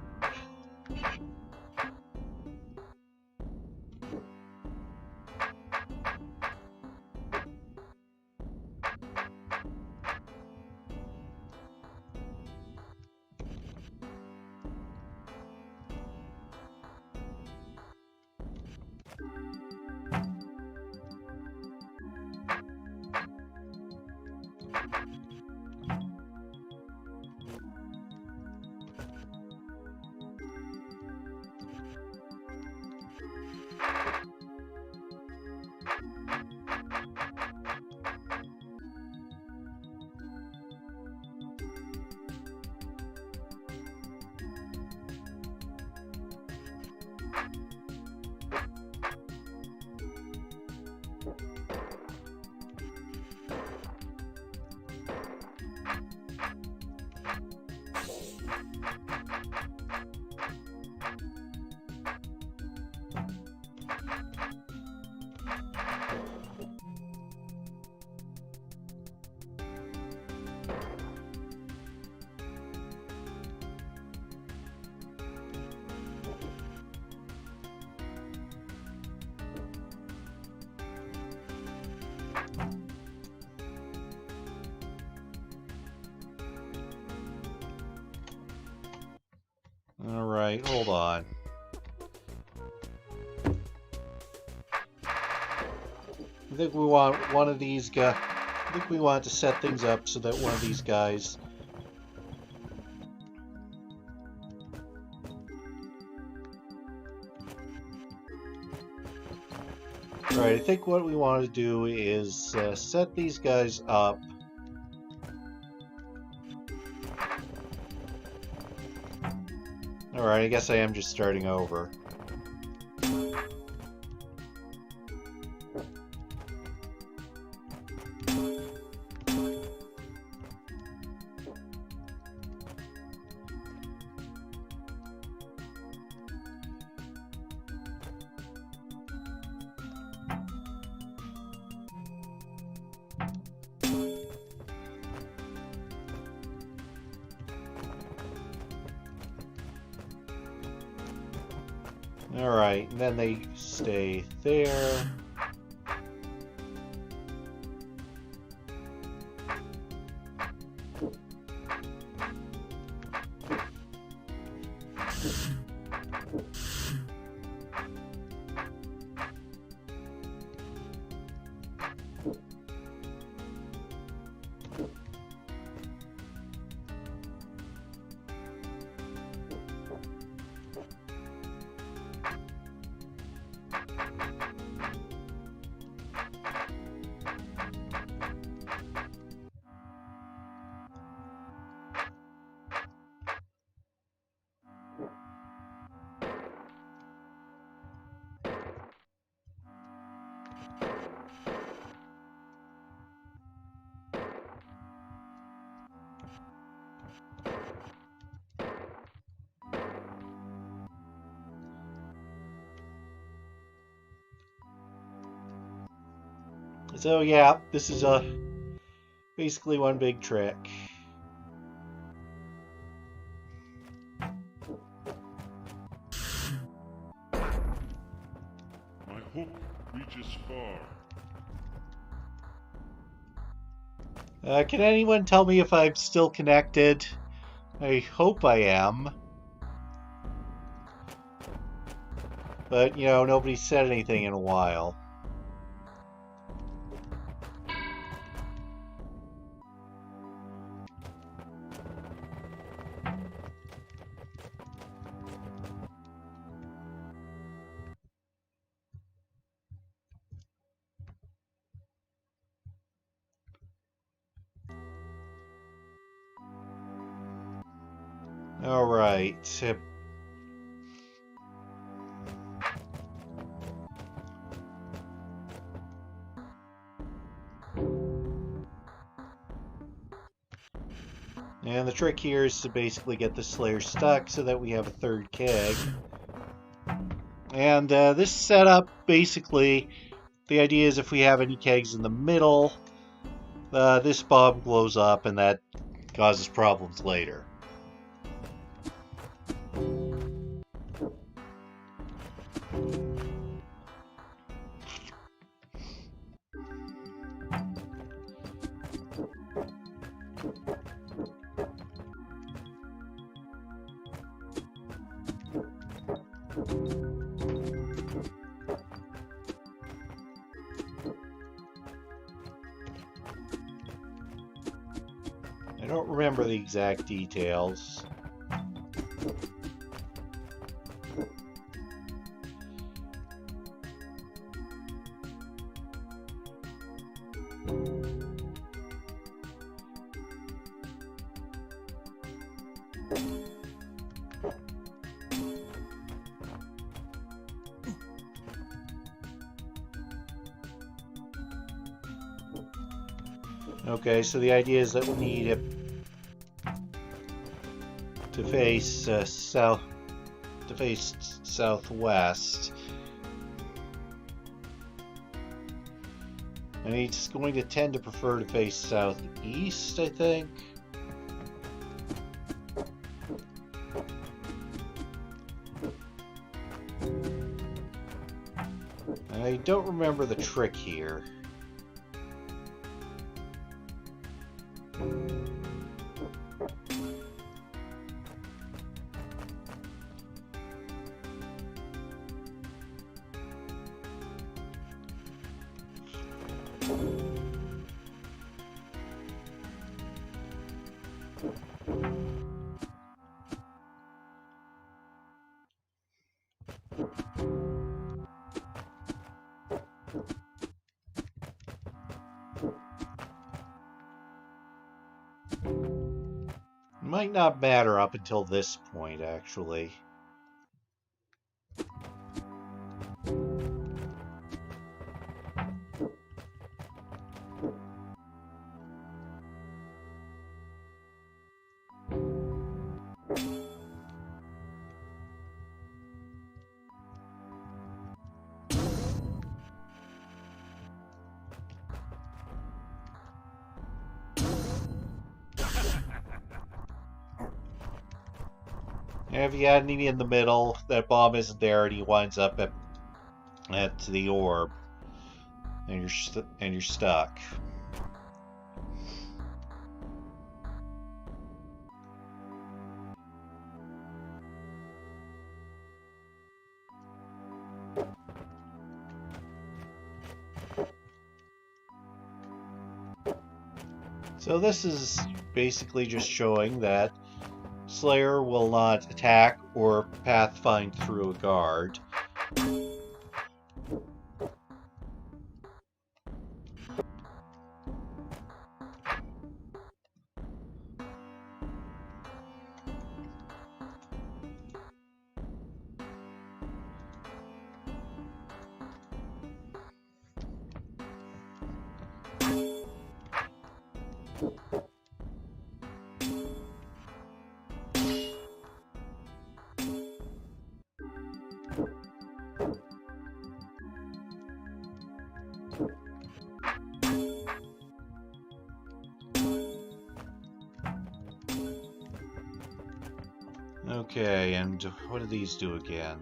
Alright, hold on. I think we want one of these guys. I think we want to set things up so that one of these guys. Alright, I think what we want to do is set these guys up. Alright, I guess I am just starting over. Alright, and then they stay there. So yeah, this is basically one big trick. My hook reaches far. Can anyone tell me if I'm still connected? I hope I am. But, you know, nobody's said anything in a while. Alright. And the trick here is to basically get the Slayer stuck so that we have a third keg. And this setup basically the idea is if we have any kegs in the middle, this bomb blows up and that causes problems later. I don't remember the exact details. Okay, so the idea is that we need it to face southwest, and he's going to tend to prefer to face southeast, I think. I don't remember the trick here. Might not matter up until this point, actually. And if you had any in the middle, that bomb isn't there, and he winds up at the orb, and you're stuck. So this is basically just showing that Slayer will not attack or pathfind through a guard. Okay, and what do these do again?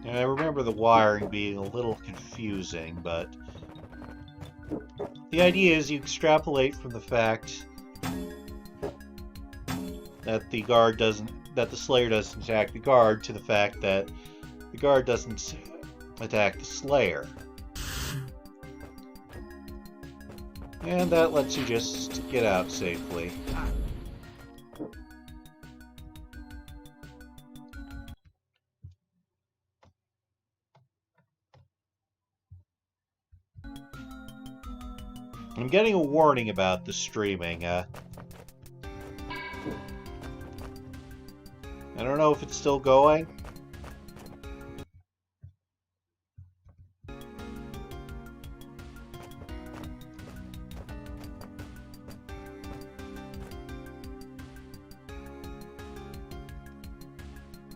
And I remember the wiring being a little confusing, but the idea is you extrapolate from the fact that the Slayer doesn't attack the guard to the fact that the guard doesn't attack the Slayer. And that lets you just get out safely. I'm getting a warning about the streaming. I don't know if it's still going.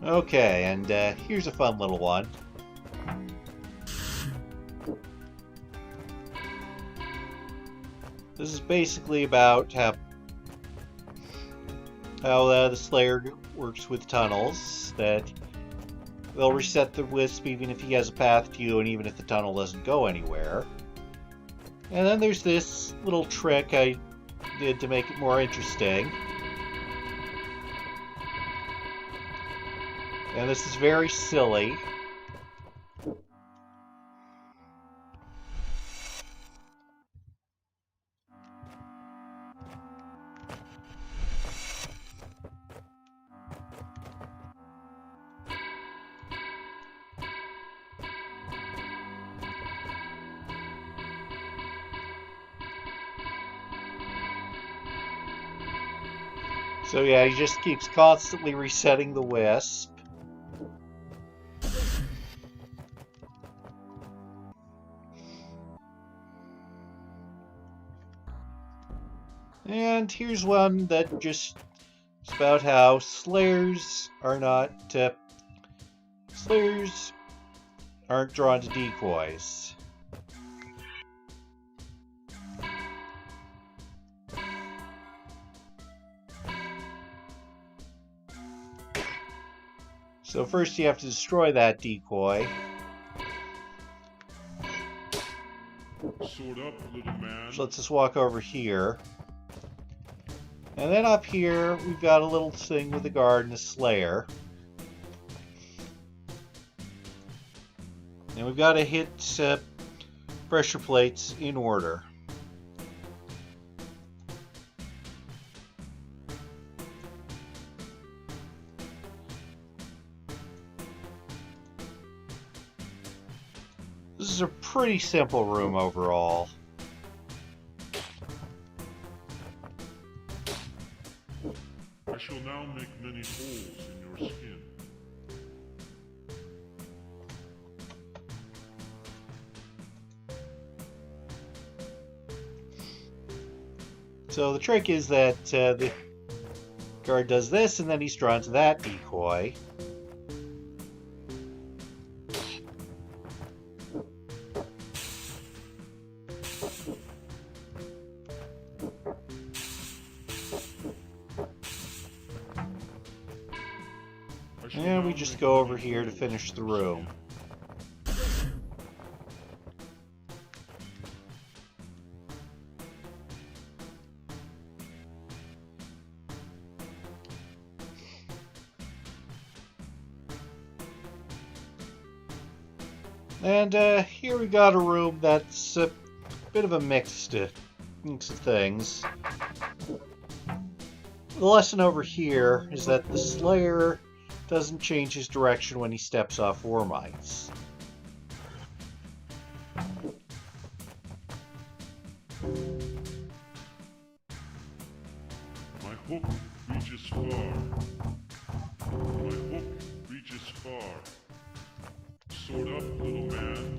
Okay, and here's a fun little one. This is basically about how the Slayer works with tunnels, that they'll reset the Wisp even if he has a path to you and even if the tunnel doesn't go anywhere. And then there's this little trick I did to make it more interesting. And this is very silly. So yeah, he just keeps constantly resetting the Wisp. And here's one that just is about how Slayers aren't drawn to decoys. So first you have to destroy that decoy. Sword up, little man. So let's just walk over here. And then up here, we've got a little thing with the guard and the Slayer. And we've got to hit pressure plates in order. This is a pretty simple room overall. I shall now make many holes in your skin. So the trick is that the guard does this, and then he's drawn to that decoy. And we just go over here to finish the room. And here we got a room that's a bit of a mix of things. The lesson over here is that the Slayer doesn't change his direction when he steps off Wormites. My hook reaches far. My hook reaches far. Sword up, little man.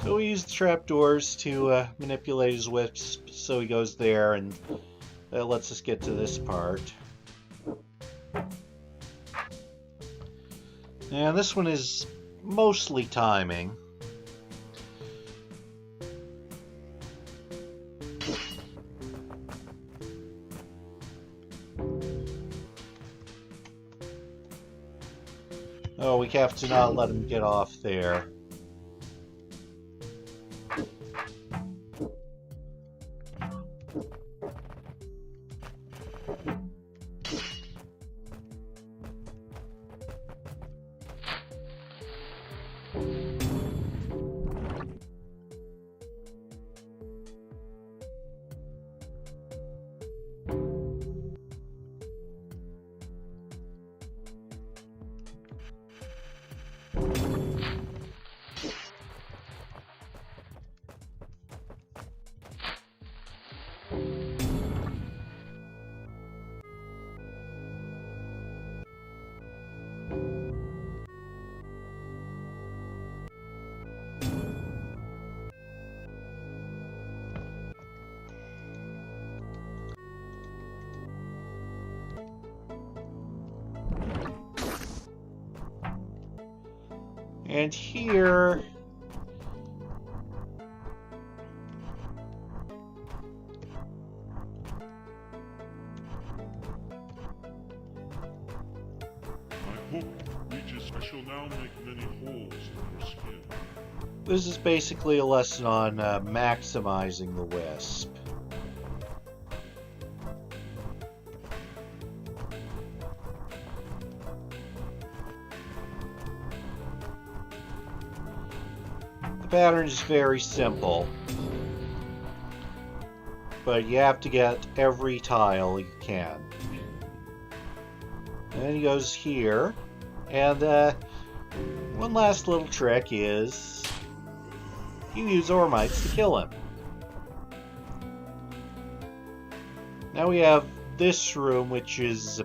So we use the trapdoors to manipulate his Wisp, so he goes there, and that lets us get to this part. And this one is mostly timing. Oh, we have to not let him get off there. And here... I hope reaches. I shall now make many holes in your skin. This is basically a lesson on maximizing the wisp. The pattern is very simple, but you have to get every tile you can. And then he goes here, and one last little trick is you use Ormites to kill him. Now we have this room, which is...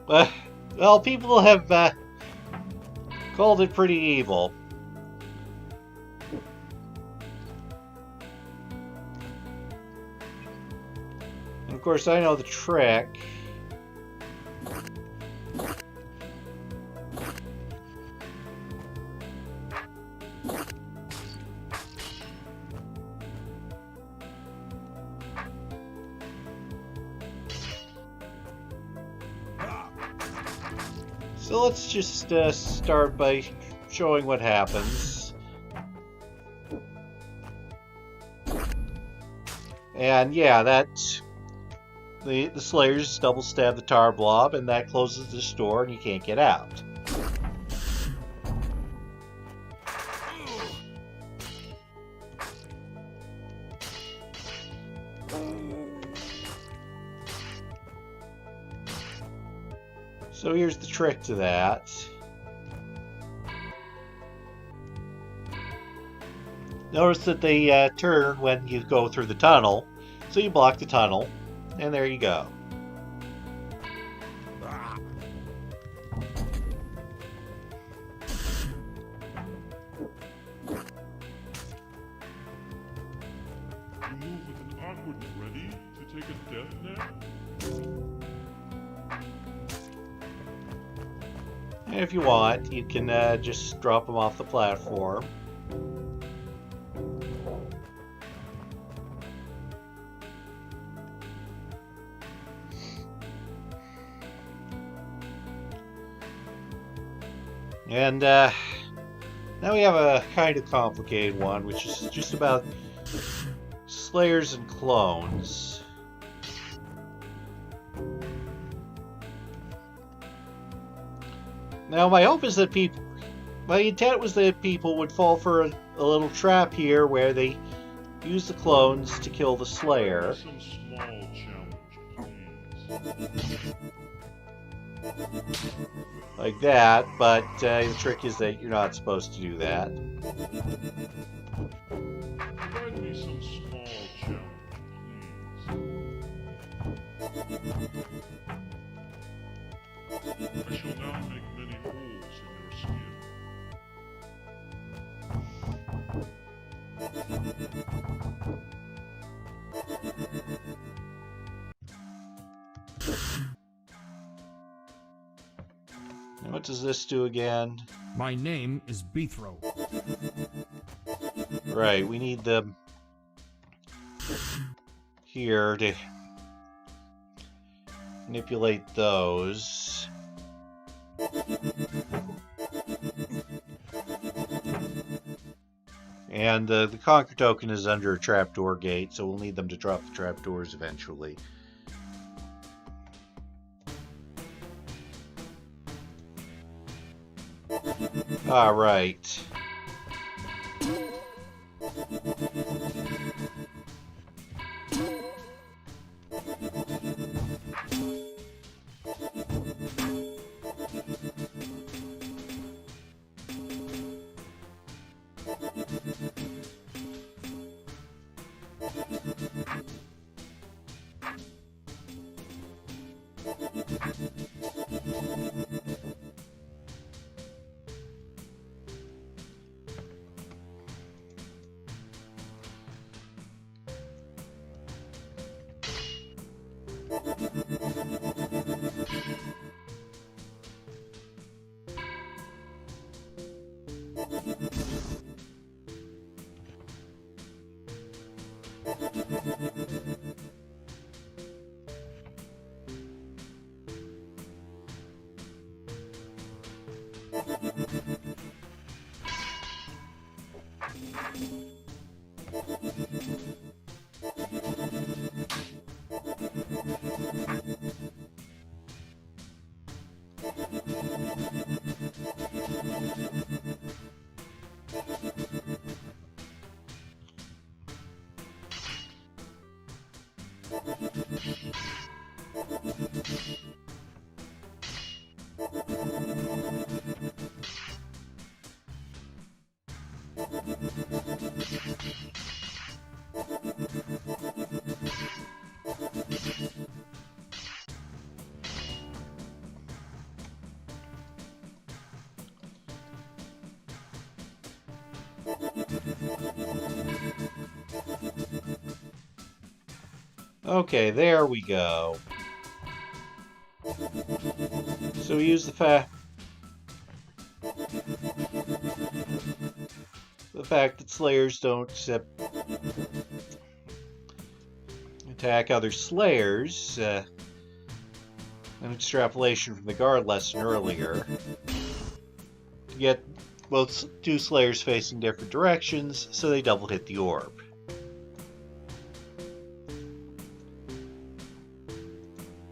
well, people have called it pretty evil. And of course, I know the trick. So let's just start by showing what happens. And yeah, the Slayers double stab the tar blob, and that closes this door and you can't get out. So here's the trick to that. Notice that they turn when you go through the tunnel, so you block the tunnel, and there you go. You move with an awkwardness. Ready to take a death nap? And if you want, you can just drop them off the platform. And now we have a kind of complicated one, which is just about Slayers and clones. Now my hope is that my intent was that people would fall for a little trap here where they use the clones to kill the Slayer. Some small challenge, please. Like that, but the trick is that you're not supposed to do that. Provide me some small challenge, please. I shall now make many holes in your skin. And what does this do again? My name is Beethro. Right, we need them here to manipulate those. And the Conquer token is under a trapdoor gate, so we'll need them to drop the trapdoors eventually. Alright. Okay, there we go. So we use the fact that Slayers don't attack other Slayers, an extrapolation from the guard lesson earlier, to get both two Slayers facing different directions, so they double hit the orb.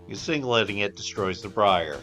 Because single hitting it destroys the Briar.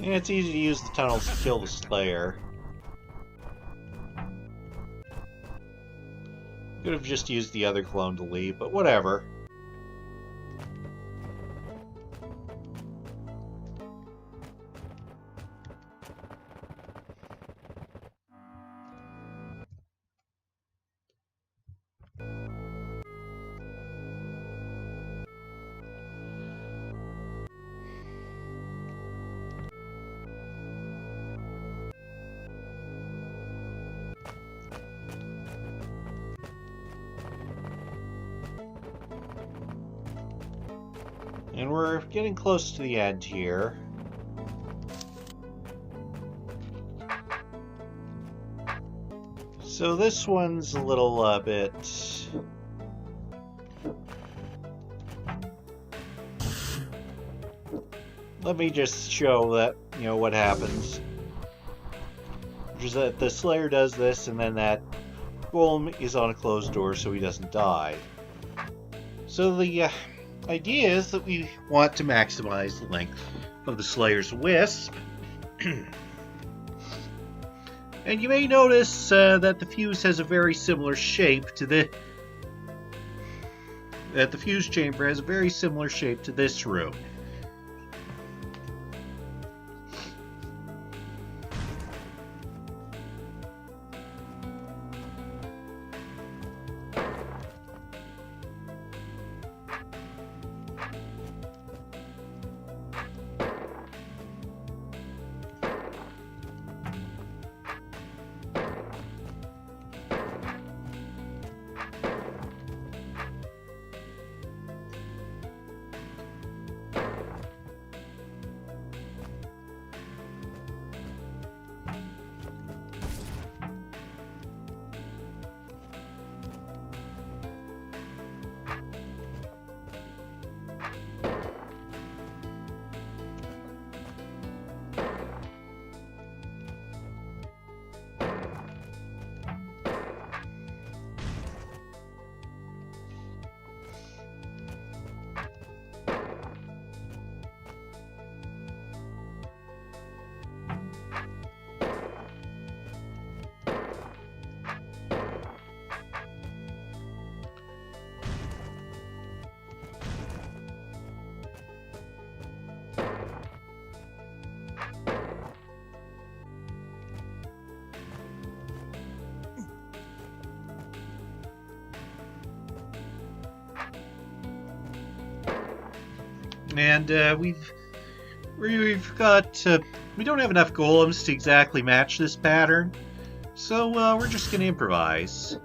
Yeah, it's easy to use the tunnels to kill the Slayer. Could have just used the other clone to leave, but whatever. And we're getting close to the end here. So this one's a little bit... Let me just show that, you know, what happens. Which is that the Slayer does this, and then that Golem is on a closed door so he doesn't die. So the idea is that we want to maximize the length of the Slayer's Wisp. And you may notice that the fuse has a very similar shape to the... That the fuse chamber has a very similar shape to this room. And we've got we don't have enough golems to exactly match this pattern, so we're just going to improvise.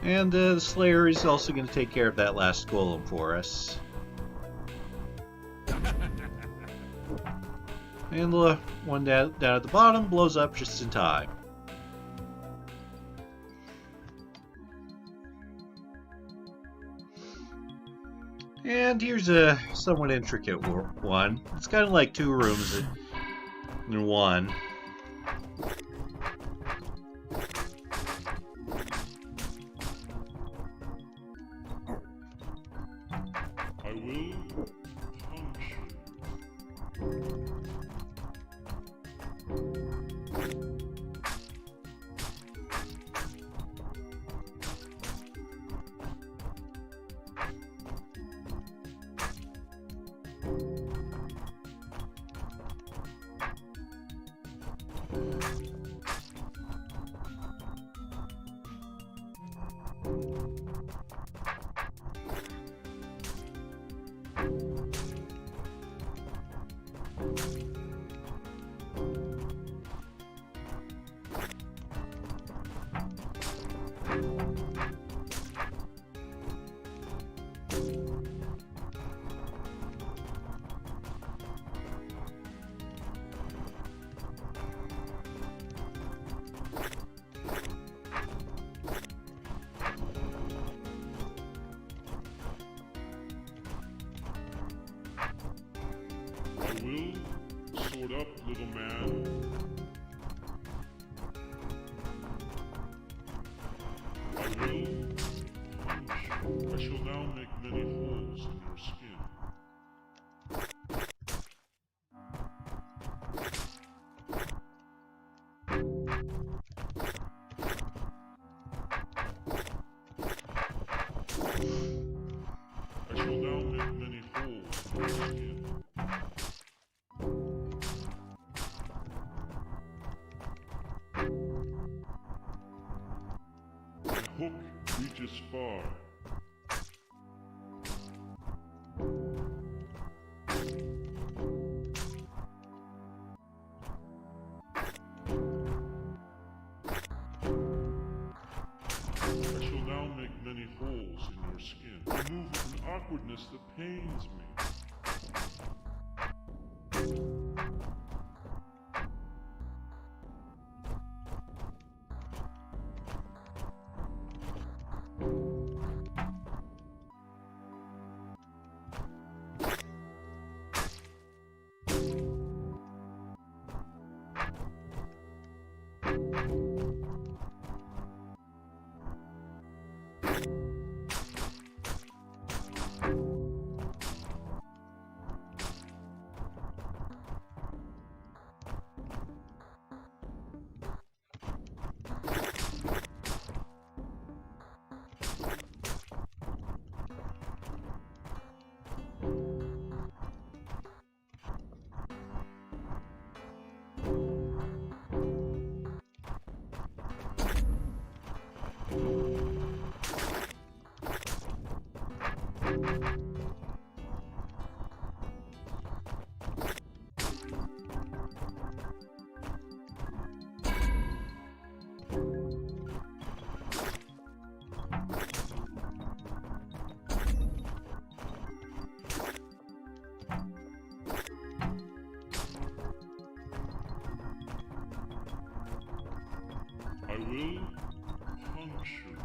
And the Slayer is also going to take care of that last golem for us. And the one down at the bottom blows up just in time. And here's a somewhat intricate one. It's kind of like 2 rooms in one. I will punch you. I will sort up, little man. I will punch you. I shall now make many holes in your skin. I shall now make many holes in your skin. Hook reaches far. I shall now make many holes in your skin. Remove an awkwardness that pains me. I will punch you.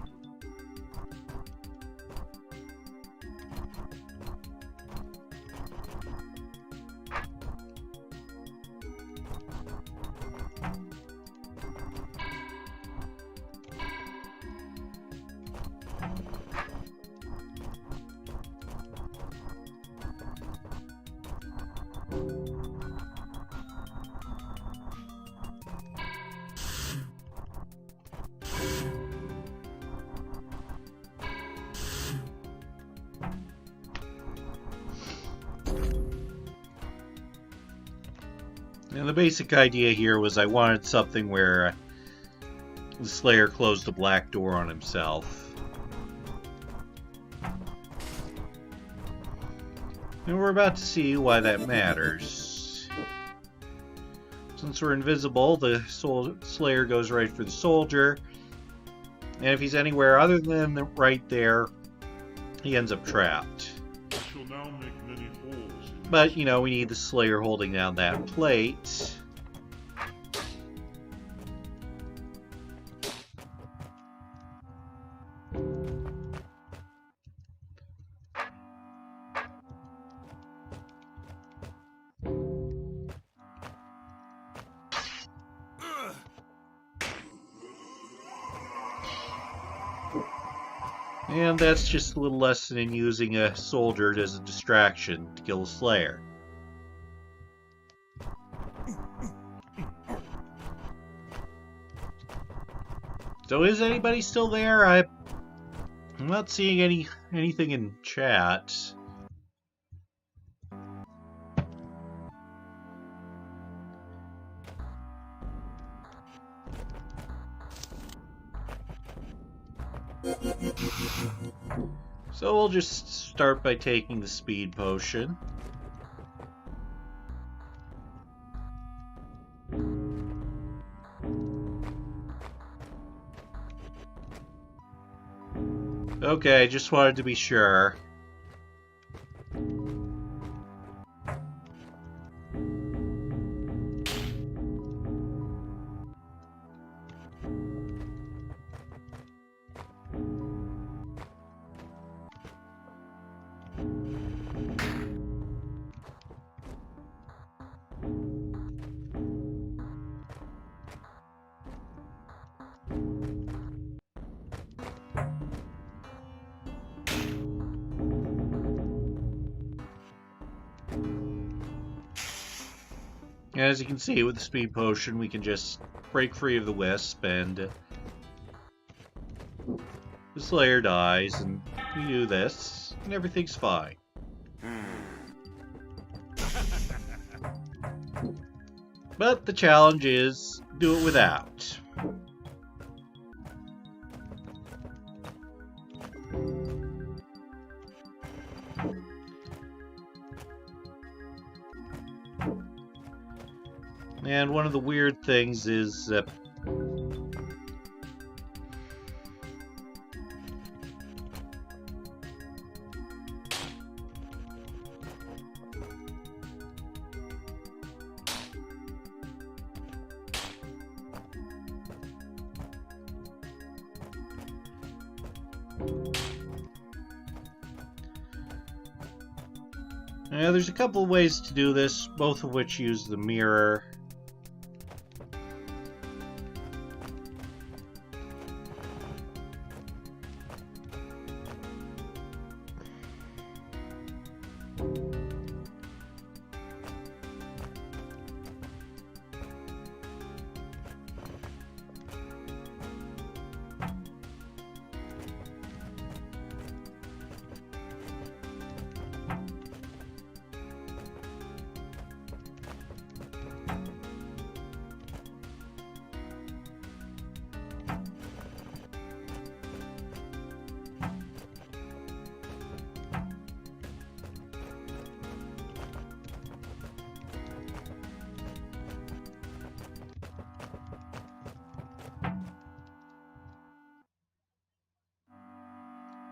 And the basic idea here was I wanted something where the Slayer closed the black door on himself. And we're about to see why that matters. Since we're invisible, the Slayer goes right for the soldier. And if he's anywhere other than right there, he ends up trapped. I shall now make many holes in But, you know, we need the Slayer holding down that plate. And that's just a little lesson in using a soldier as a distraction to kill a Slayer. So is anybody still there? I'm not seeing anything in chat. So we'll just start by taking the speed potion. Okay, just wanted to be sure. As you can see, with the speed potion, we can just break free of the wisp, and the Slayer dies, and we do this, and everything's fine. But the challenge is, do it without. And one of the weird things is there's a couple of ways to do this, both of which use the mirror.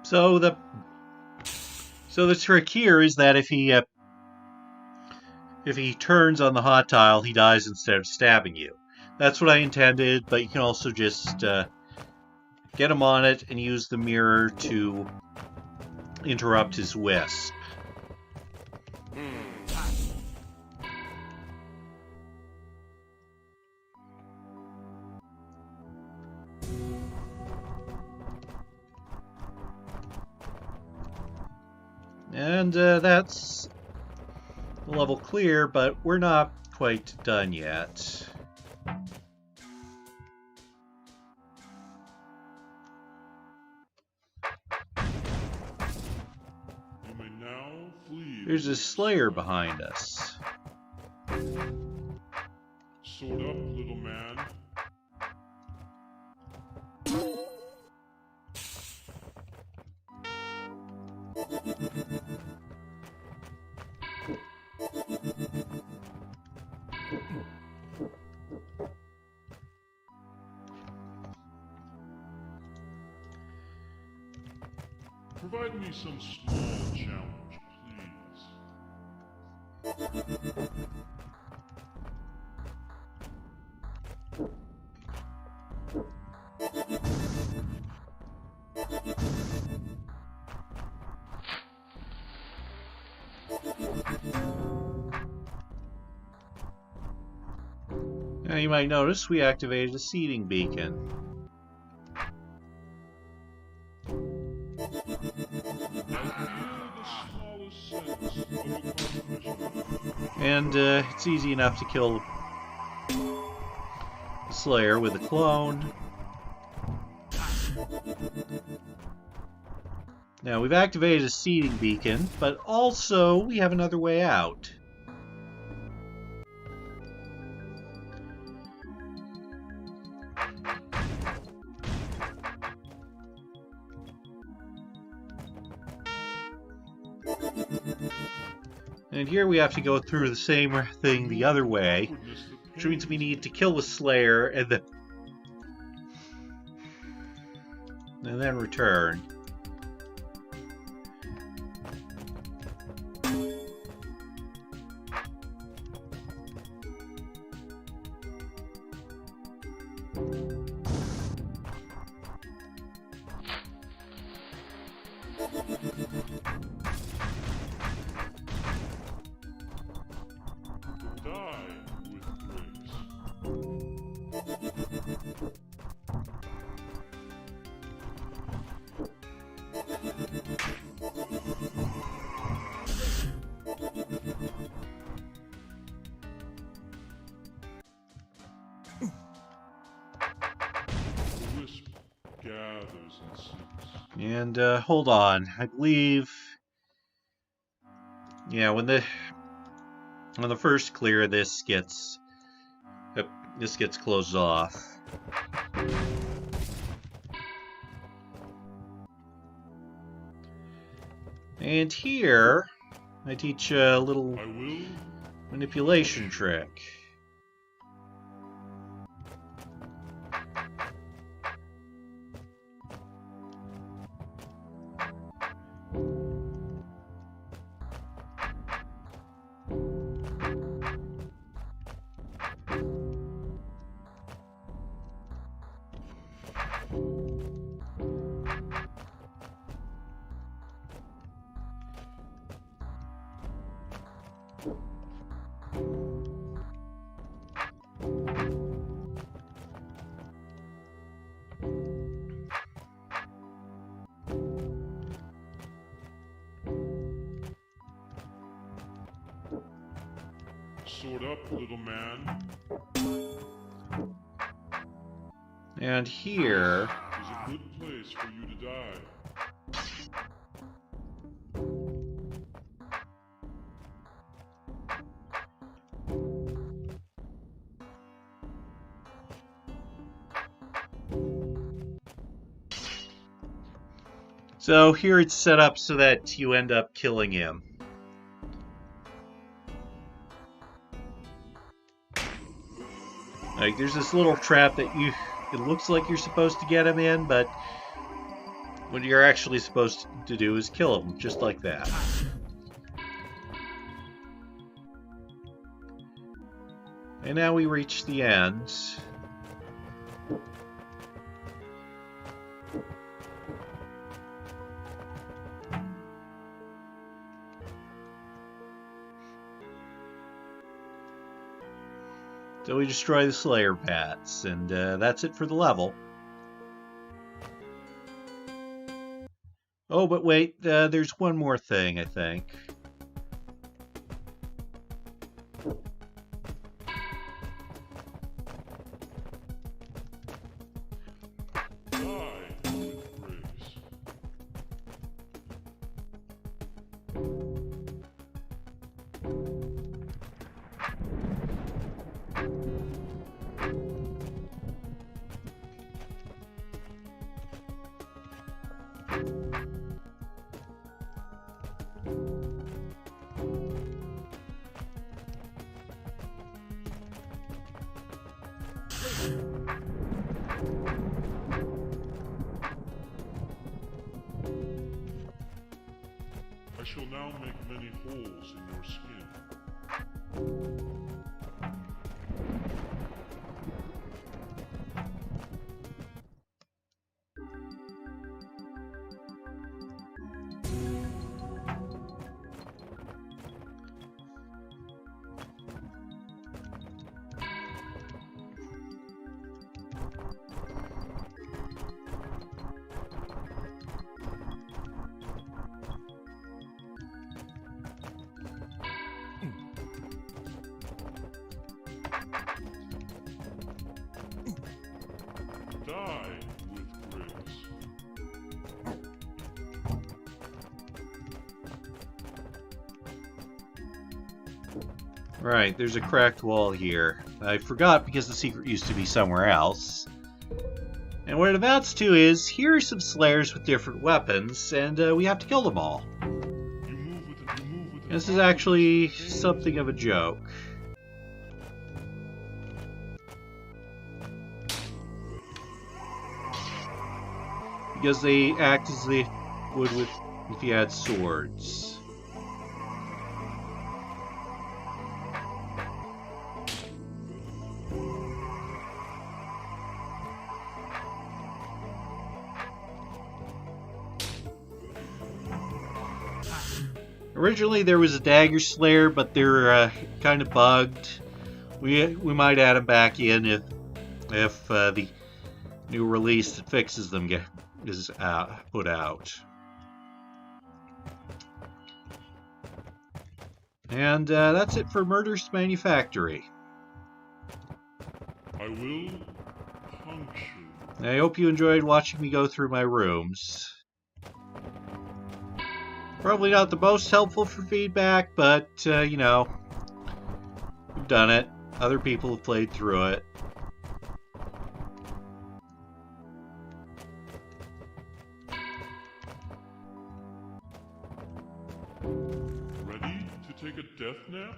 So the trick here is that if he turns on the hot tile, he dies instead of stabbing you. That's what I intended, but you can also just get him on it and use the mirror to interrupt his wisp. And that's the level clear, but we're not quite done yet. You may now flee. There's a Slayer behind us. Sword up, little man. Provide me some small challenge, please. Now you might notice we activated a seeding beacon. And it's easy enough to kill the Slayer with a clone. Now we've activated a seeding beacon, but also we have another way out. And here we have to go through the same thing the other way, which means we need to kill the Slayer and then return. And hold on, I believe, yeah, when the first clear, this gets closed off. And here I teach a little manipulation trick. Sword up, little man. And here is a good place for you to die. So here it's set up so that you end up killing him. Like, there's this little trap that it looks like you're supposed to get him in, but what you're actually supposed to do is kill him, just like that. And now we reach the end. So we destroy the Slayer Bats, and that's it for the level. Oh, but wait, there's one more thing, I think. I shall now make many holes in your skin. Die with grace. Right, there's a cracked wall here. I forgot because the secret used to be somewhere else. And what it amounts to is, here are some slayers with different weapons, and we have to kill them all. You move with This is actually something of a joke. Because they act as they would with if you had swords. Originally there was a dagger slayer, but they're kind of bugged. We might add them back in if the new release that fixes them is put out. And that's it for Murderous Manufactory. I will puncture. I hope you enjoyed watching me go through my rooms. Probably not the most helpful for feedback, but, you know, we've done it. Other people have played through it. Ready to take a death nap?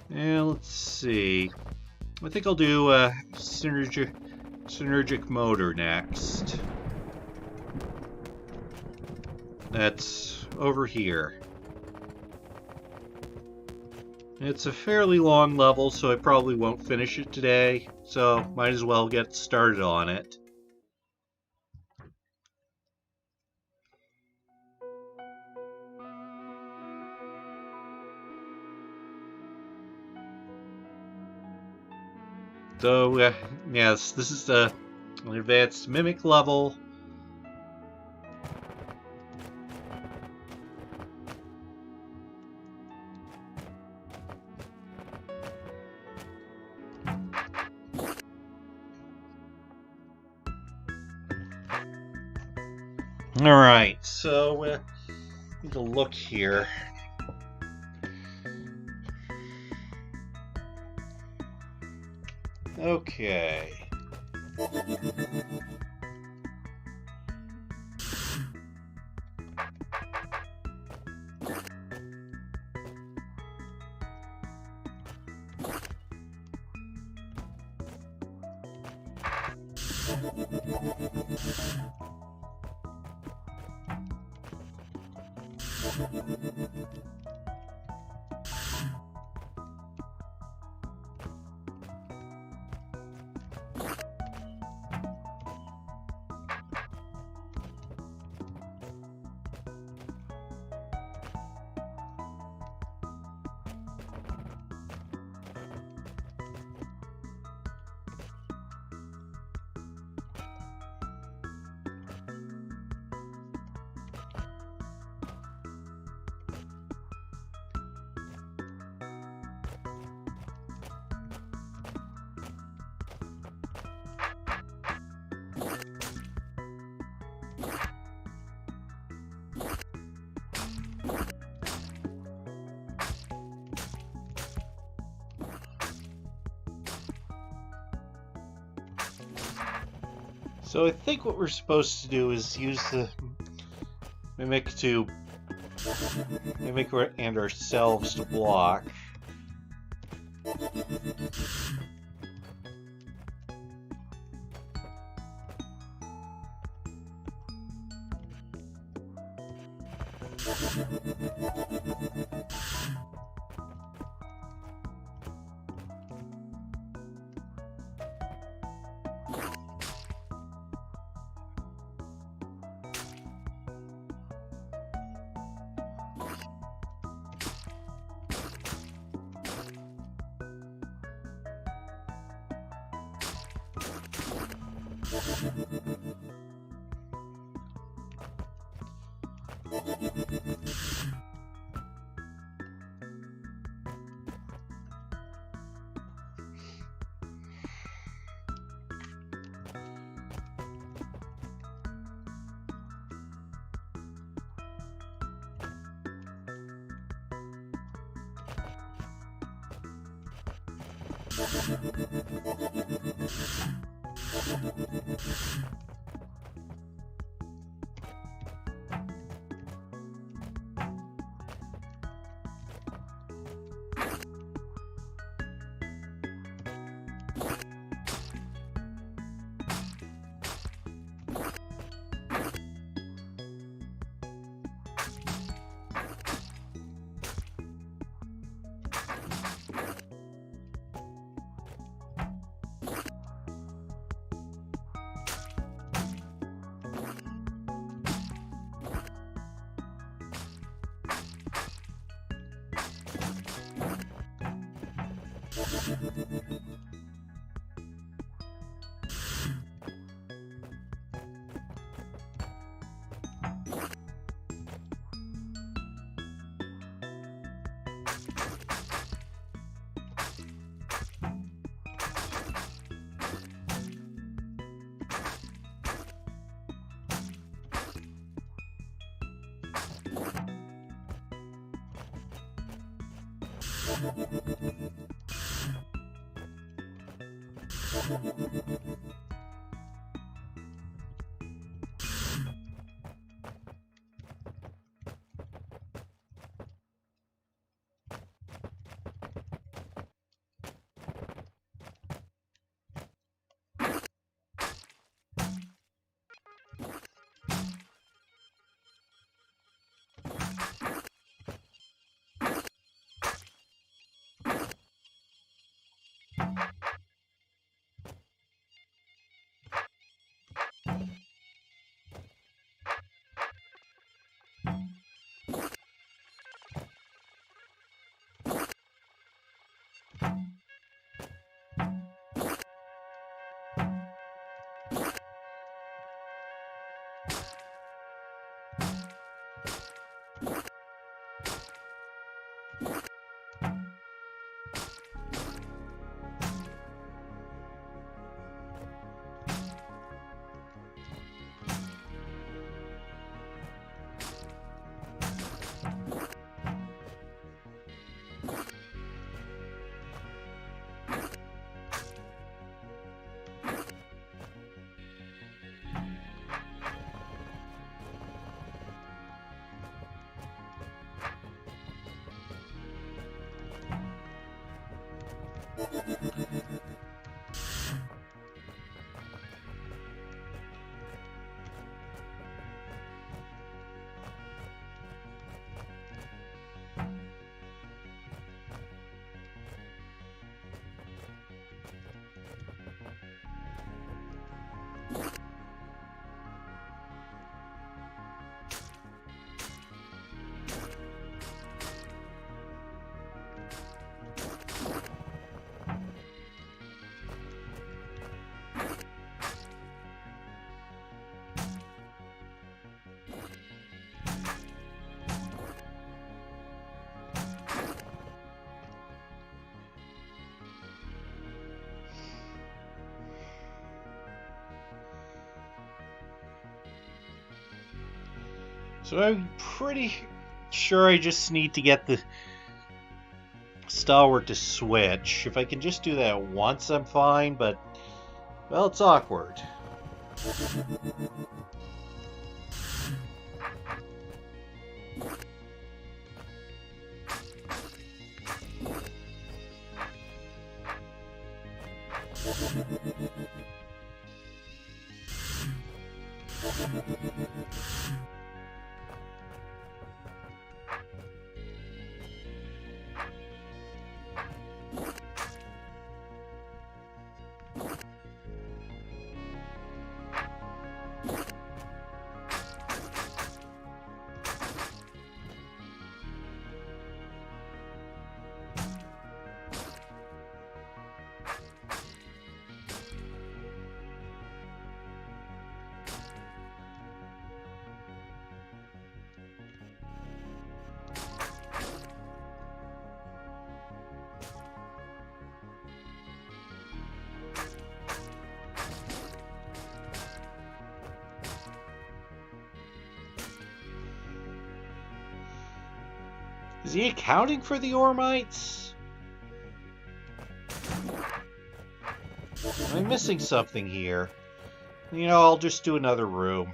And let's see. I think I'll do Synergic Motor next. That's over here. It's a fairly long level, so I probably won't finish it today, so might as well get started on it. So, yes, this is an advanced mimic level. Alright, so need to look here. Okay. So I think what we're supposed to do is use the Mimic to Mimic and ourselves to block. So I'm pretty sure I just need to get the stalwart to switch. If I can just do that once, I'm fine, but, well, it's awkward. Is he accounting for the Ormites? Am I missing something here? You know, I'll just do another room.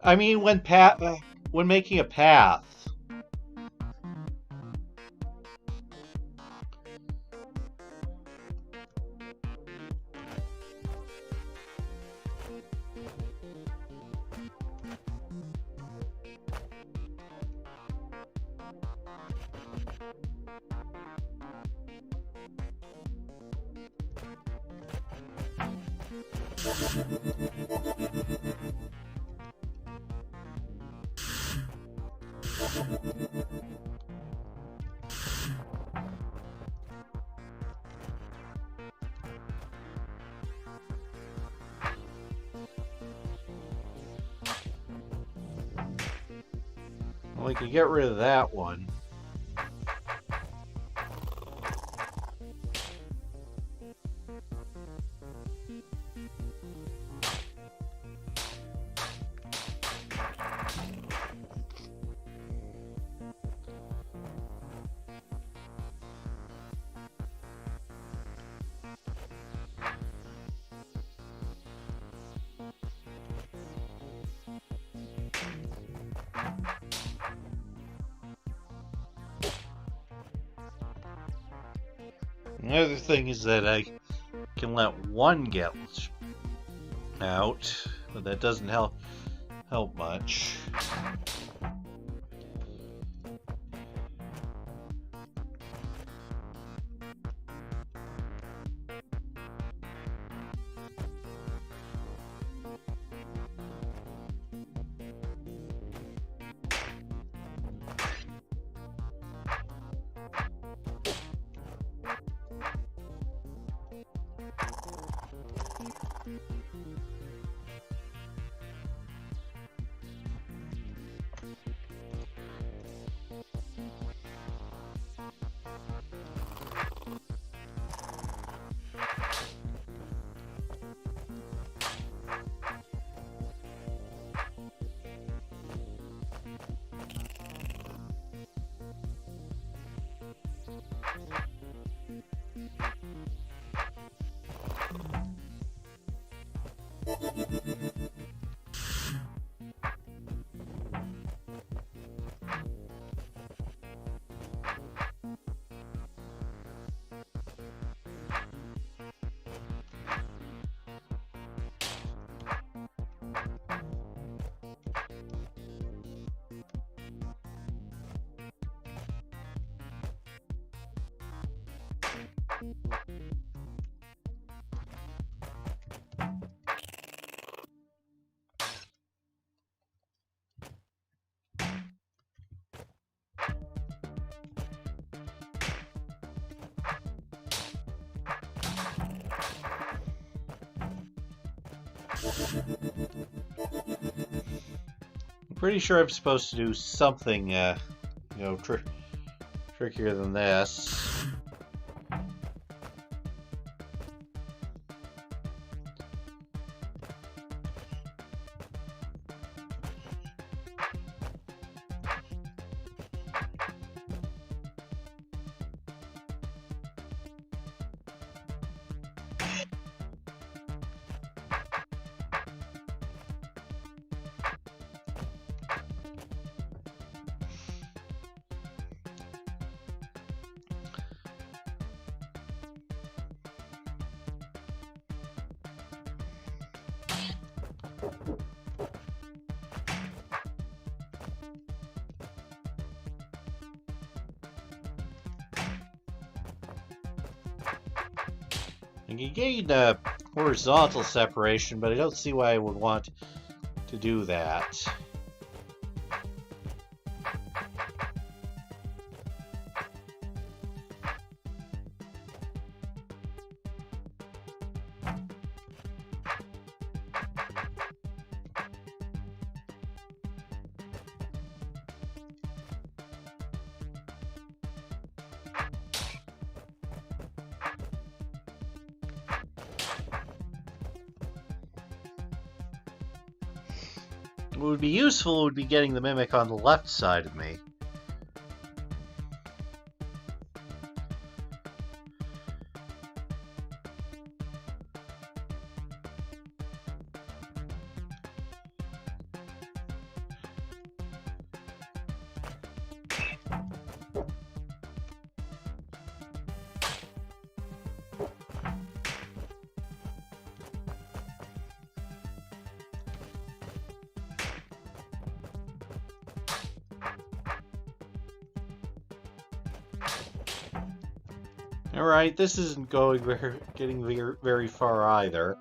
I mean, when making a path. Well, we could get rid of that one. Another thing is that I can let one get out, but that doesn't help much. I'm pretty sure I'm supposed to do something, you know, trickier than this. And you gain horizontal separation, but I don't see why I would want to do that. What would be useful would be getting the Mimic on the left side of me. Alright, this isn't getting very far either.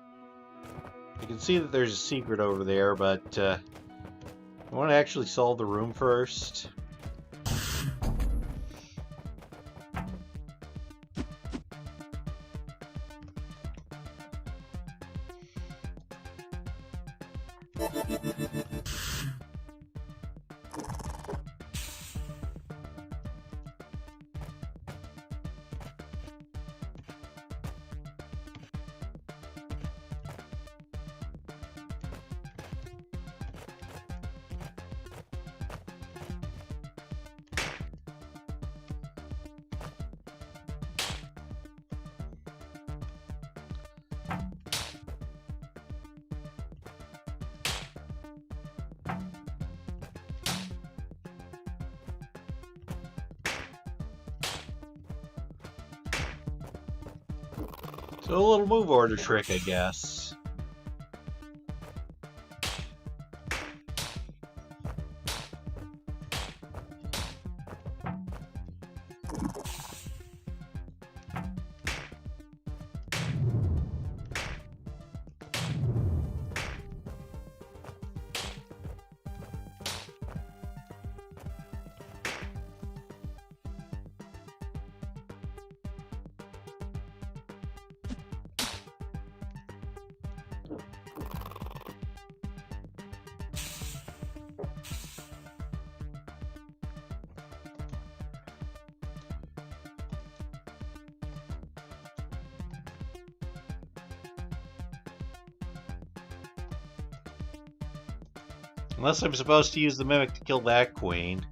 I can see that there's a secret over there, but I want to actually solve the room first. So a little move order trick, I guess. Unless I'm supposed to use the Mimic to kill that queen.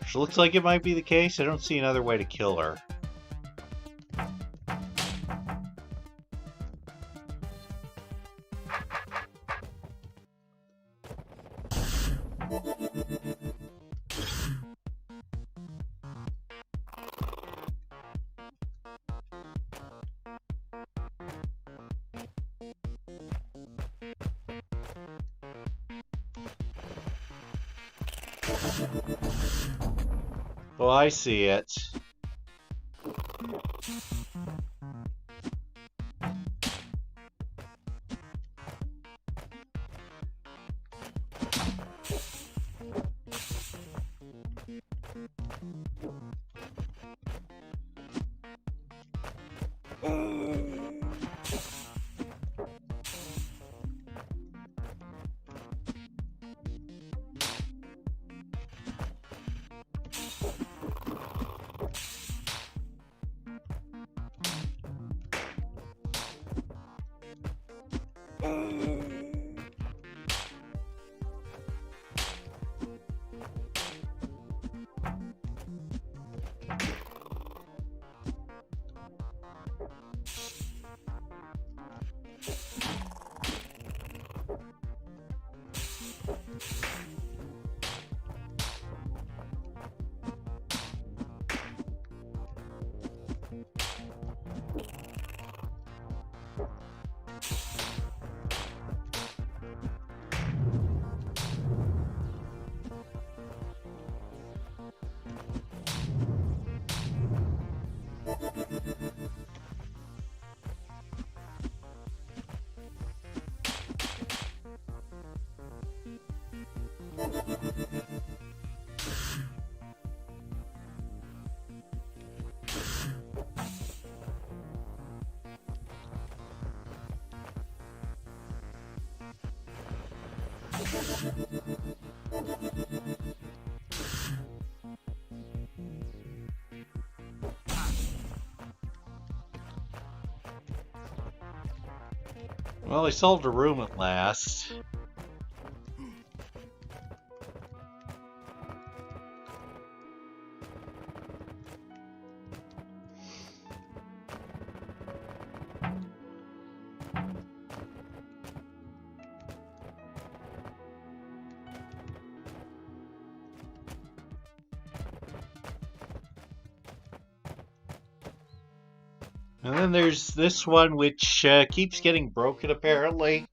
Which looks like it might be the case. I don't see another way to kill her. Well, I see it. Well, I solved a room at last. And then there's this one which keeps getting broken apparently.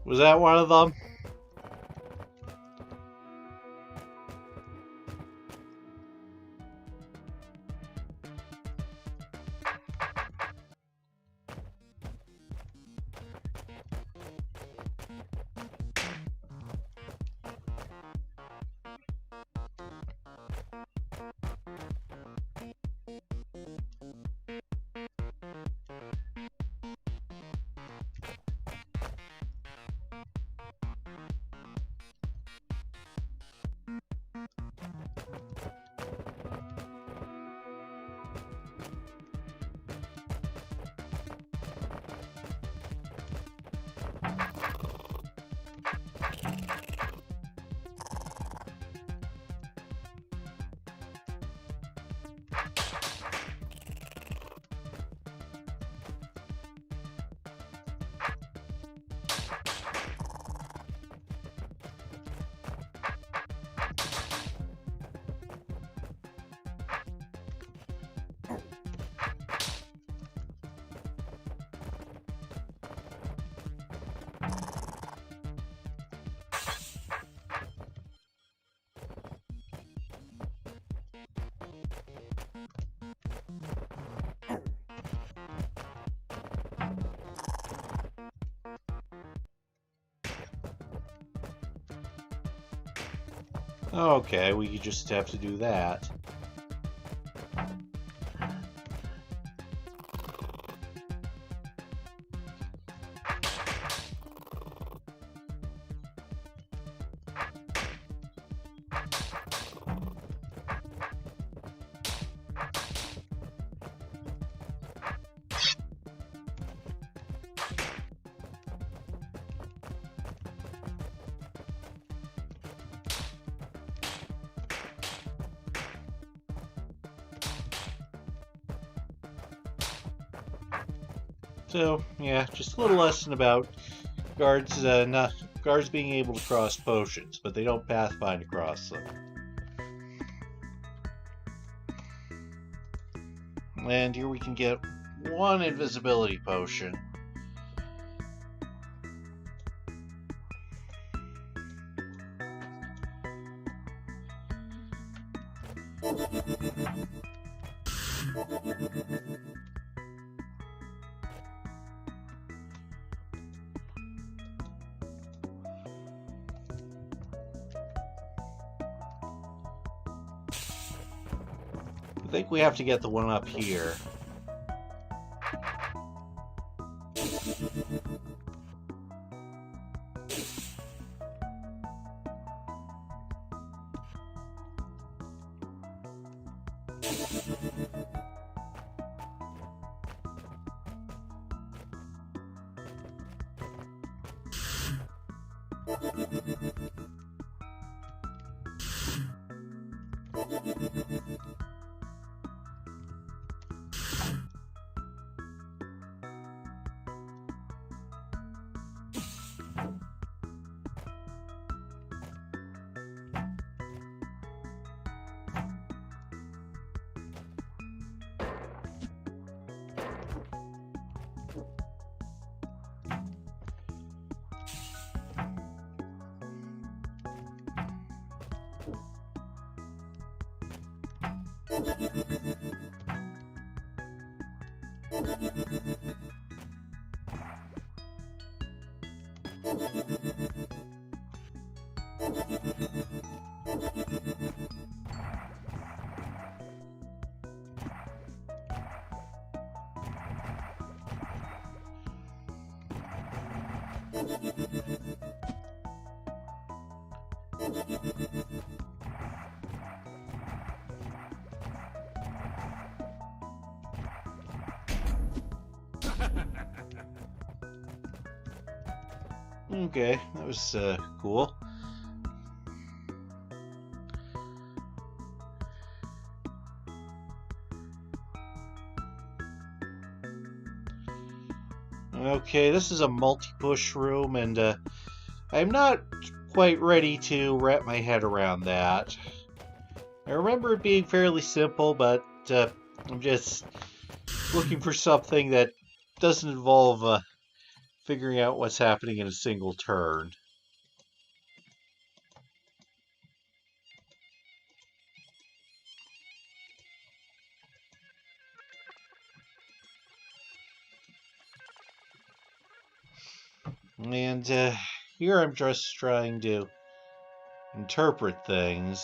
Was that one of them? Okay, we just have to do that. So, yeah, just a little lesson about guards guards being able to cross potions, but they don't pathfind across them. And here we can get one invisibility potion. I think we have to get the one up here. Okay, that was cool. Okay, this is a multi-push room, and I'm not quite ready to wrap my head around that. I remember it being fairly simple, but I'm just looking for something that doesn't involve figuring out what's happening in a single turn. And here I'm just trying to interpret things.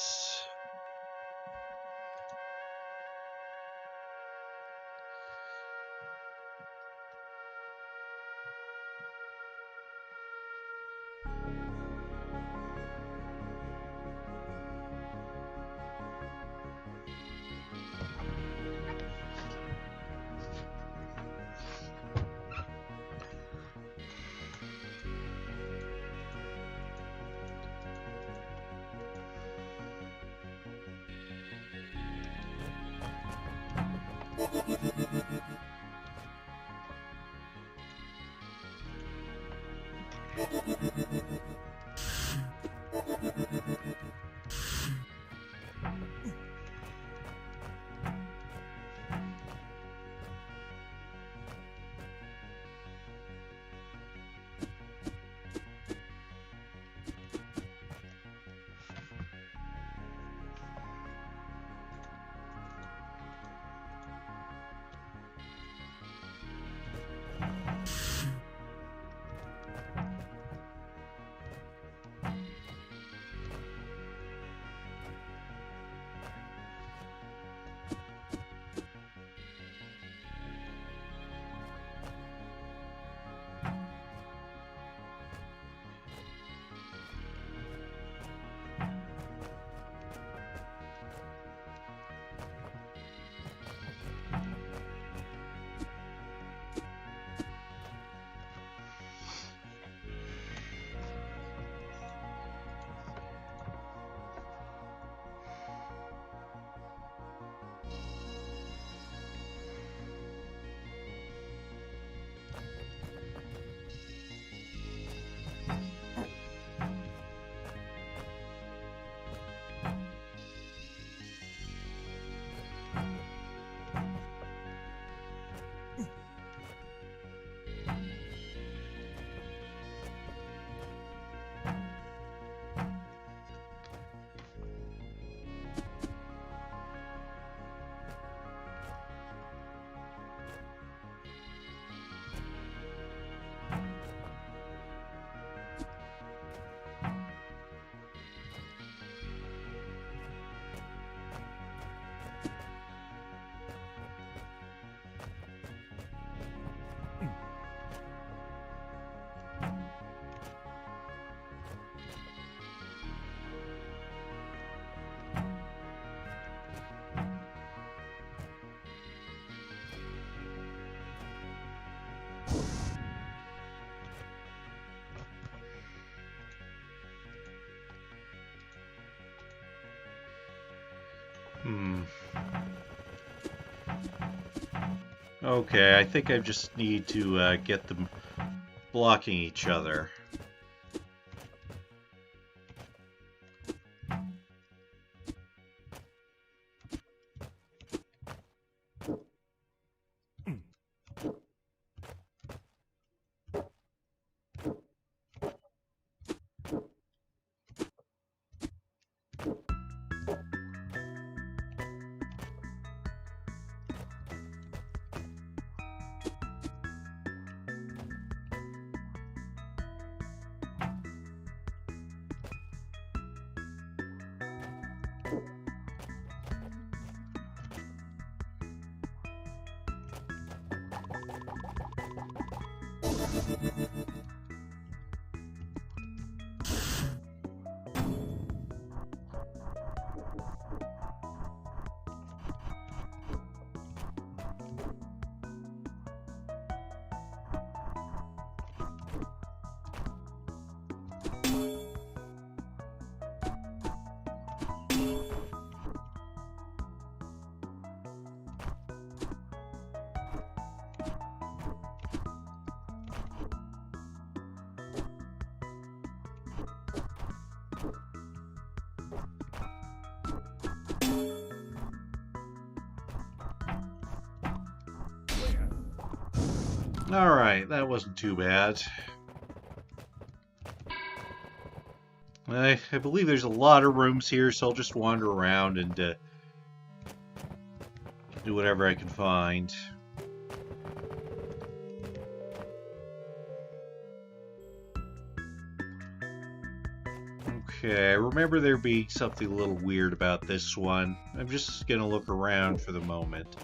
Okay, I think I just need to get them blocking each other. Alright, that wasn't too bad. I believe there's a lot of rooms here, so I'll just wander around and do whatever I can find. Okay, I remember there being something a little weird about this one. I'm just gonna look around for the moment.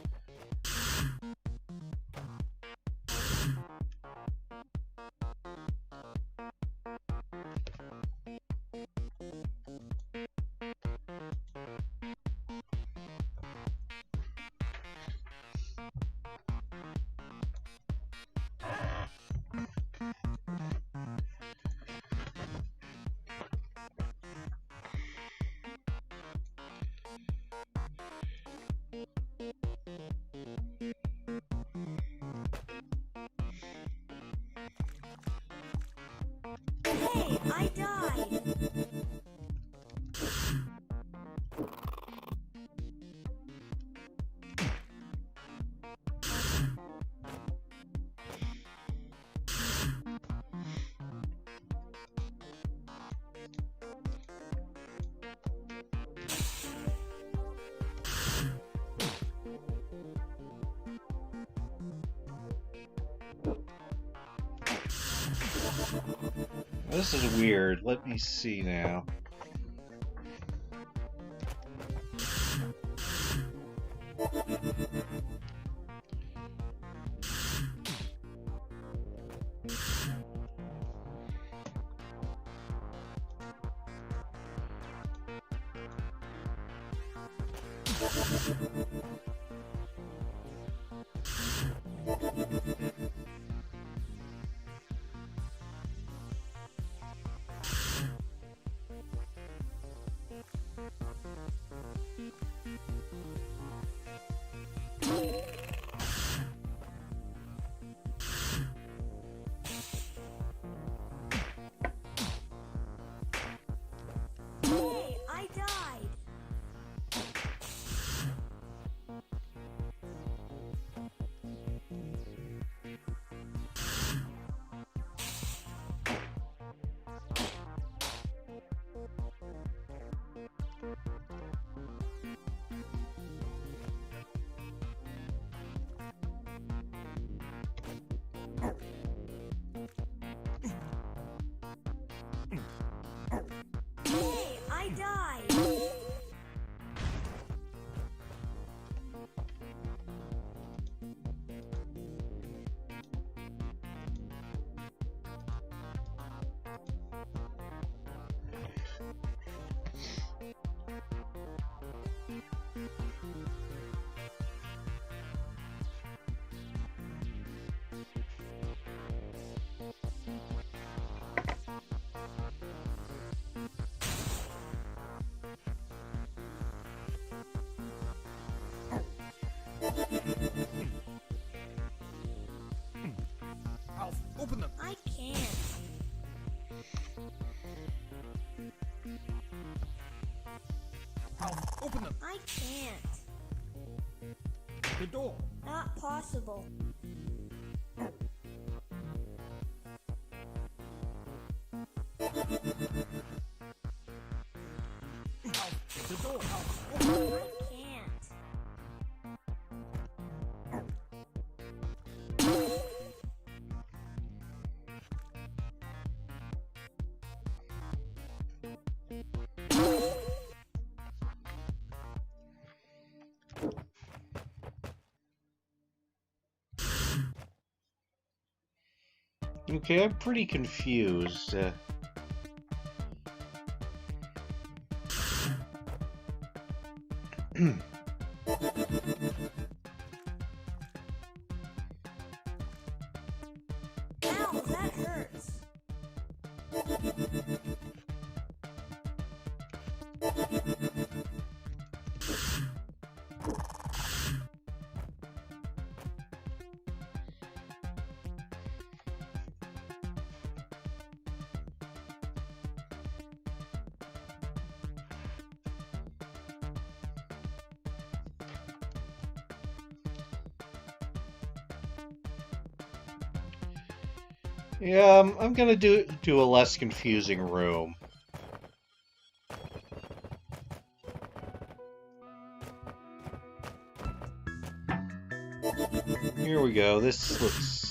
Hey, I died! This is weird. Let me see now. Hey, I died! Open them. I can't. Open them. I can't. The door. Not possible. The door. I can't. Okay, I'm pretty confused. Ow, that hurts. Yeah, I'm gonna do a less confusing room. Here we go. This looks.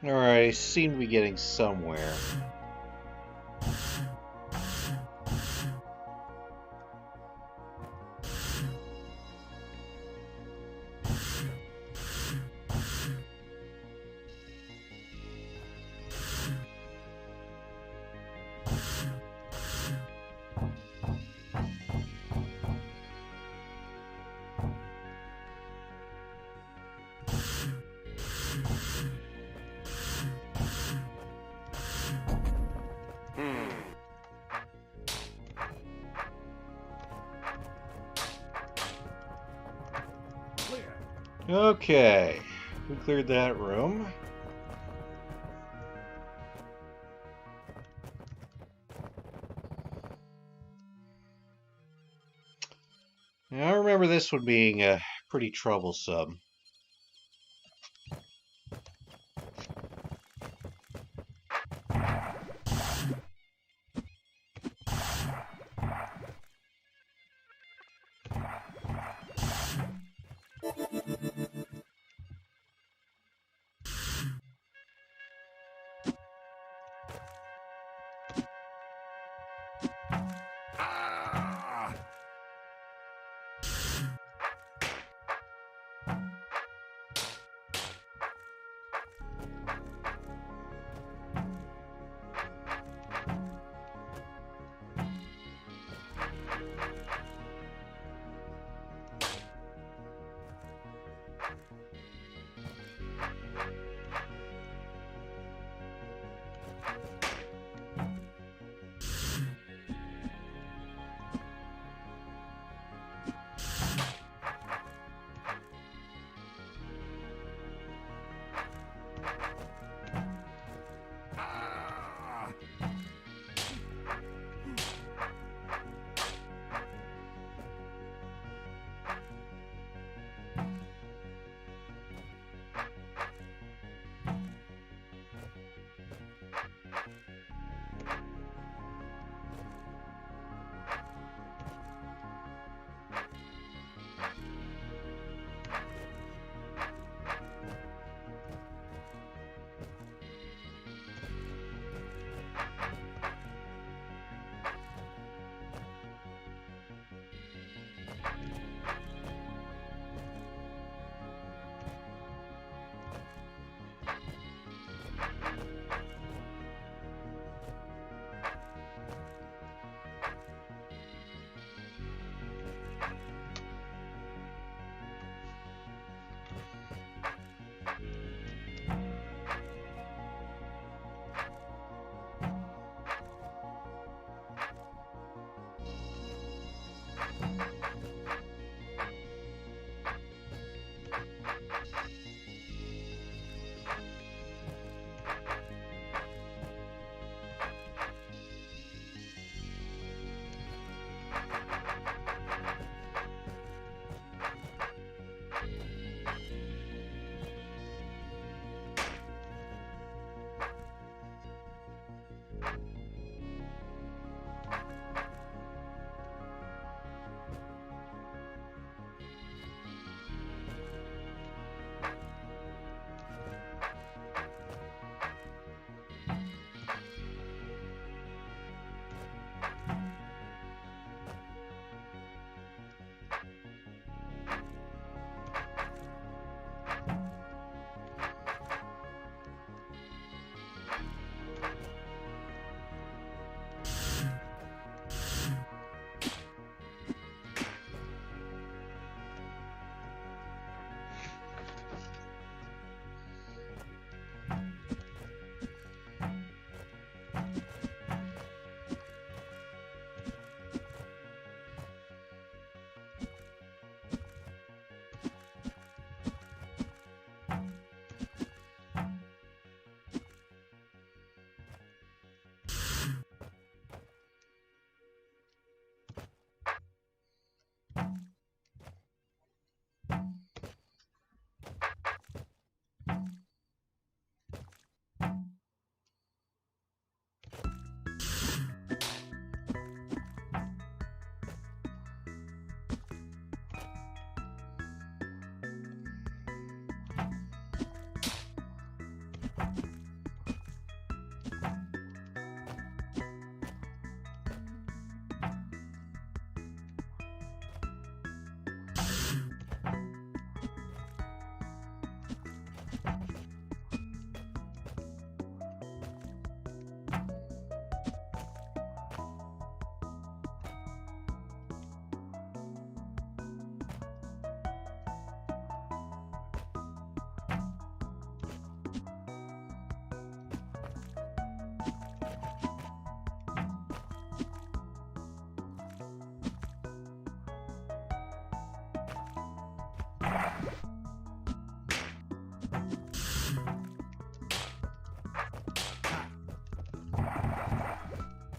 Alright, I seem to be getting somewhere. Clear. Okay, we cleared that room. Now, I remember this one being pretty troublesome.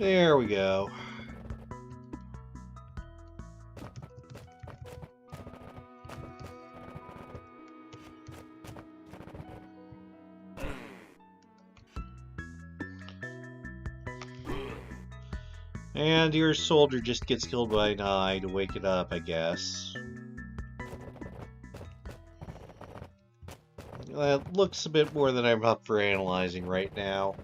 There we go. And your soldier just gets killed by an eye to wake it up, I guess. That looks a bit more than I'm up for analyzing right now.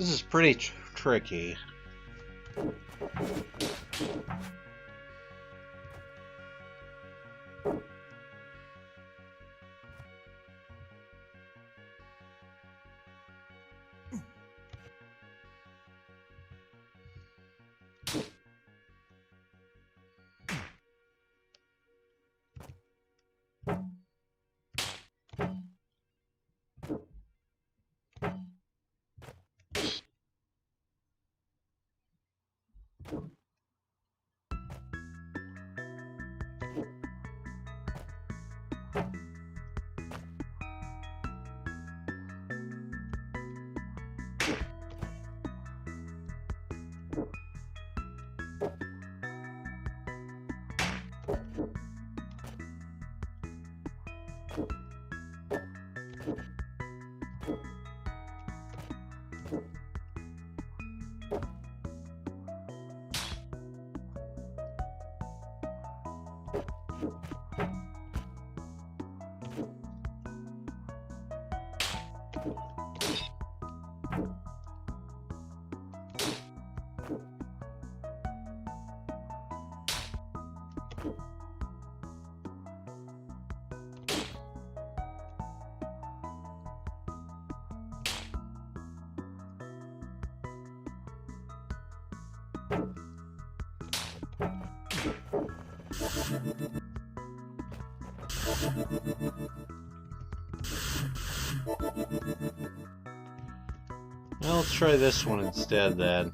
This is pretty tricky. Well, let's try this one instead then.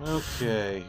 Okay.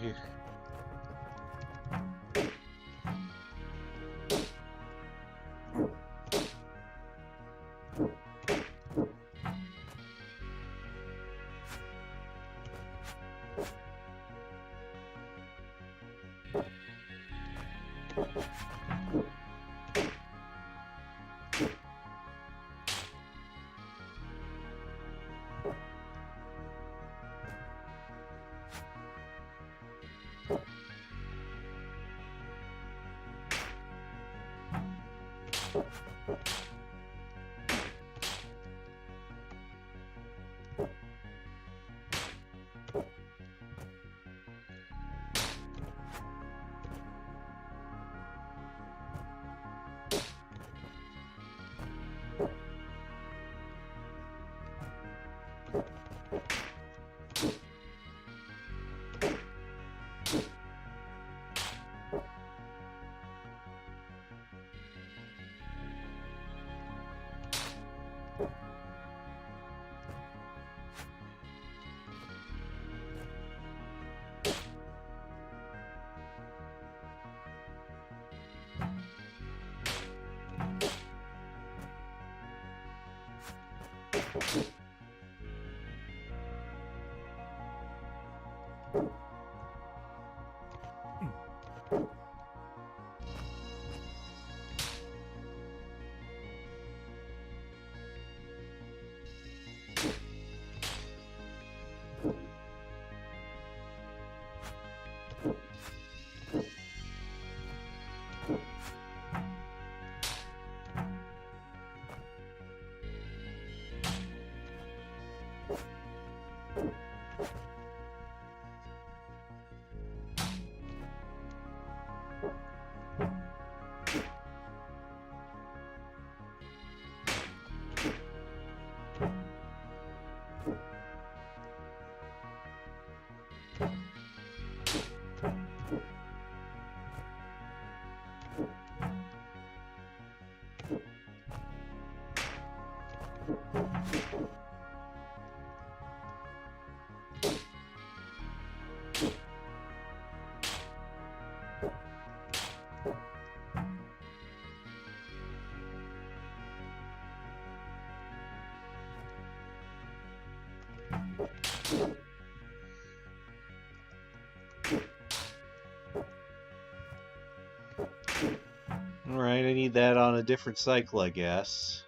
Alright, I need that on a different cycle, I guess.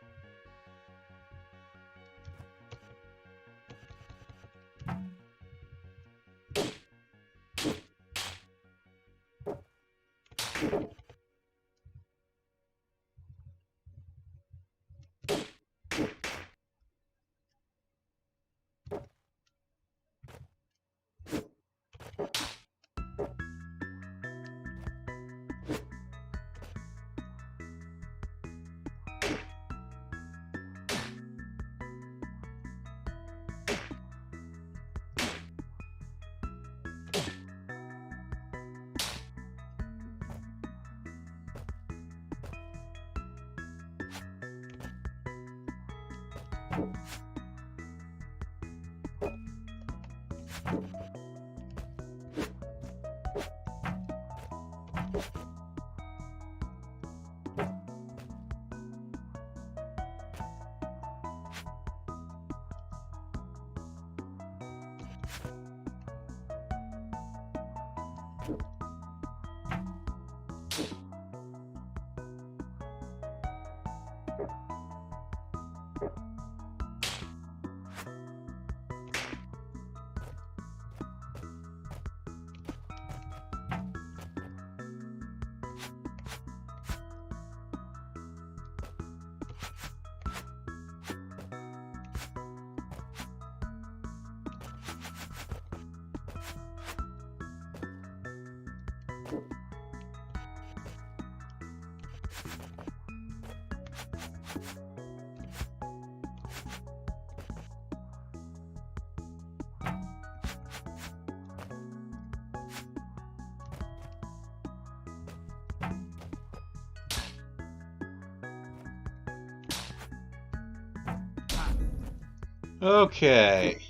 Okay.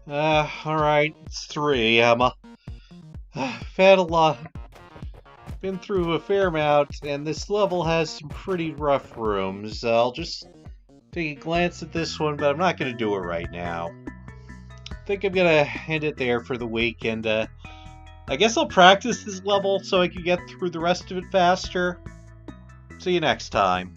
Alright, it's 3. I've had a lot. Been through a fair amount, and this level has some pretty rough rooms. I'll just take a glance at this one, but I'm not going to do it right now. I think I'm going to end it there for the week, and I guess I'll practice this level so I can get through the rest of it faster. See you next time.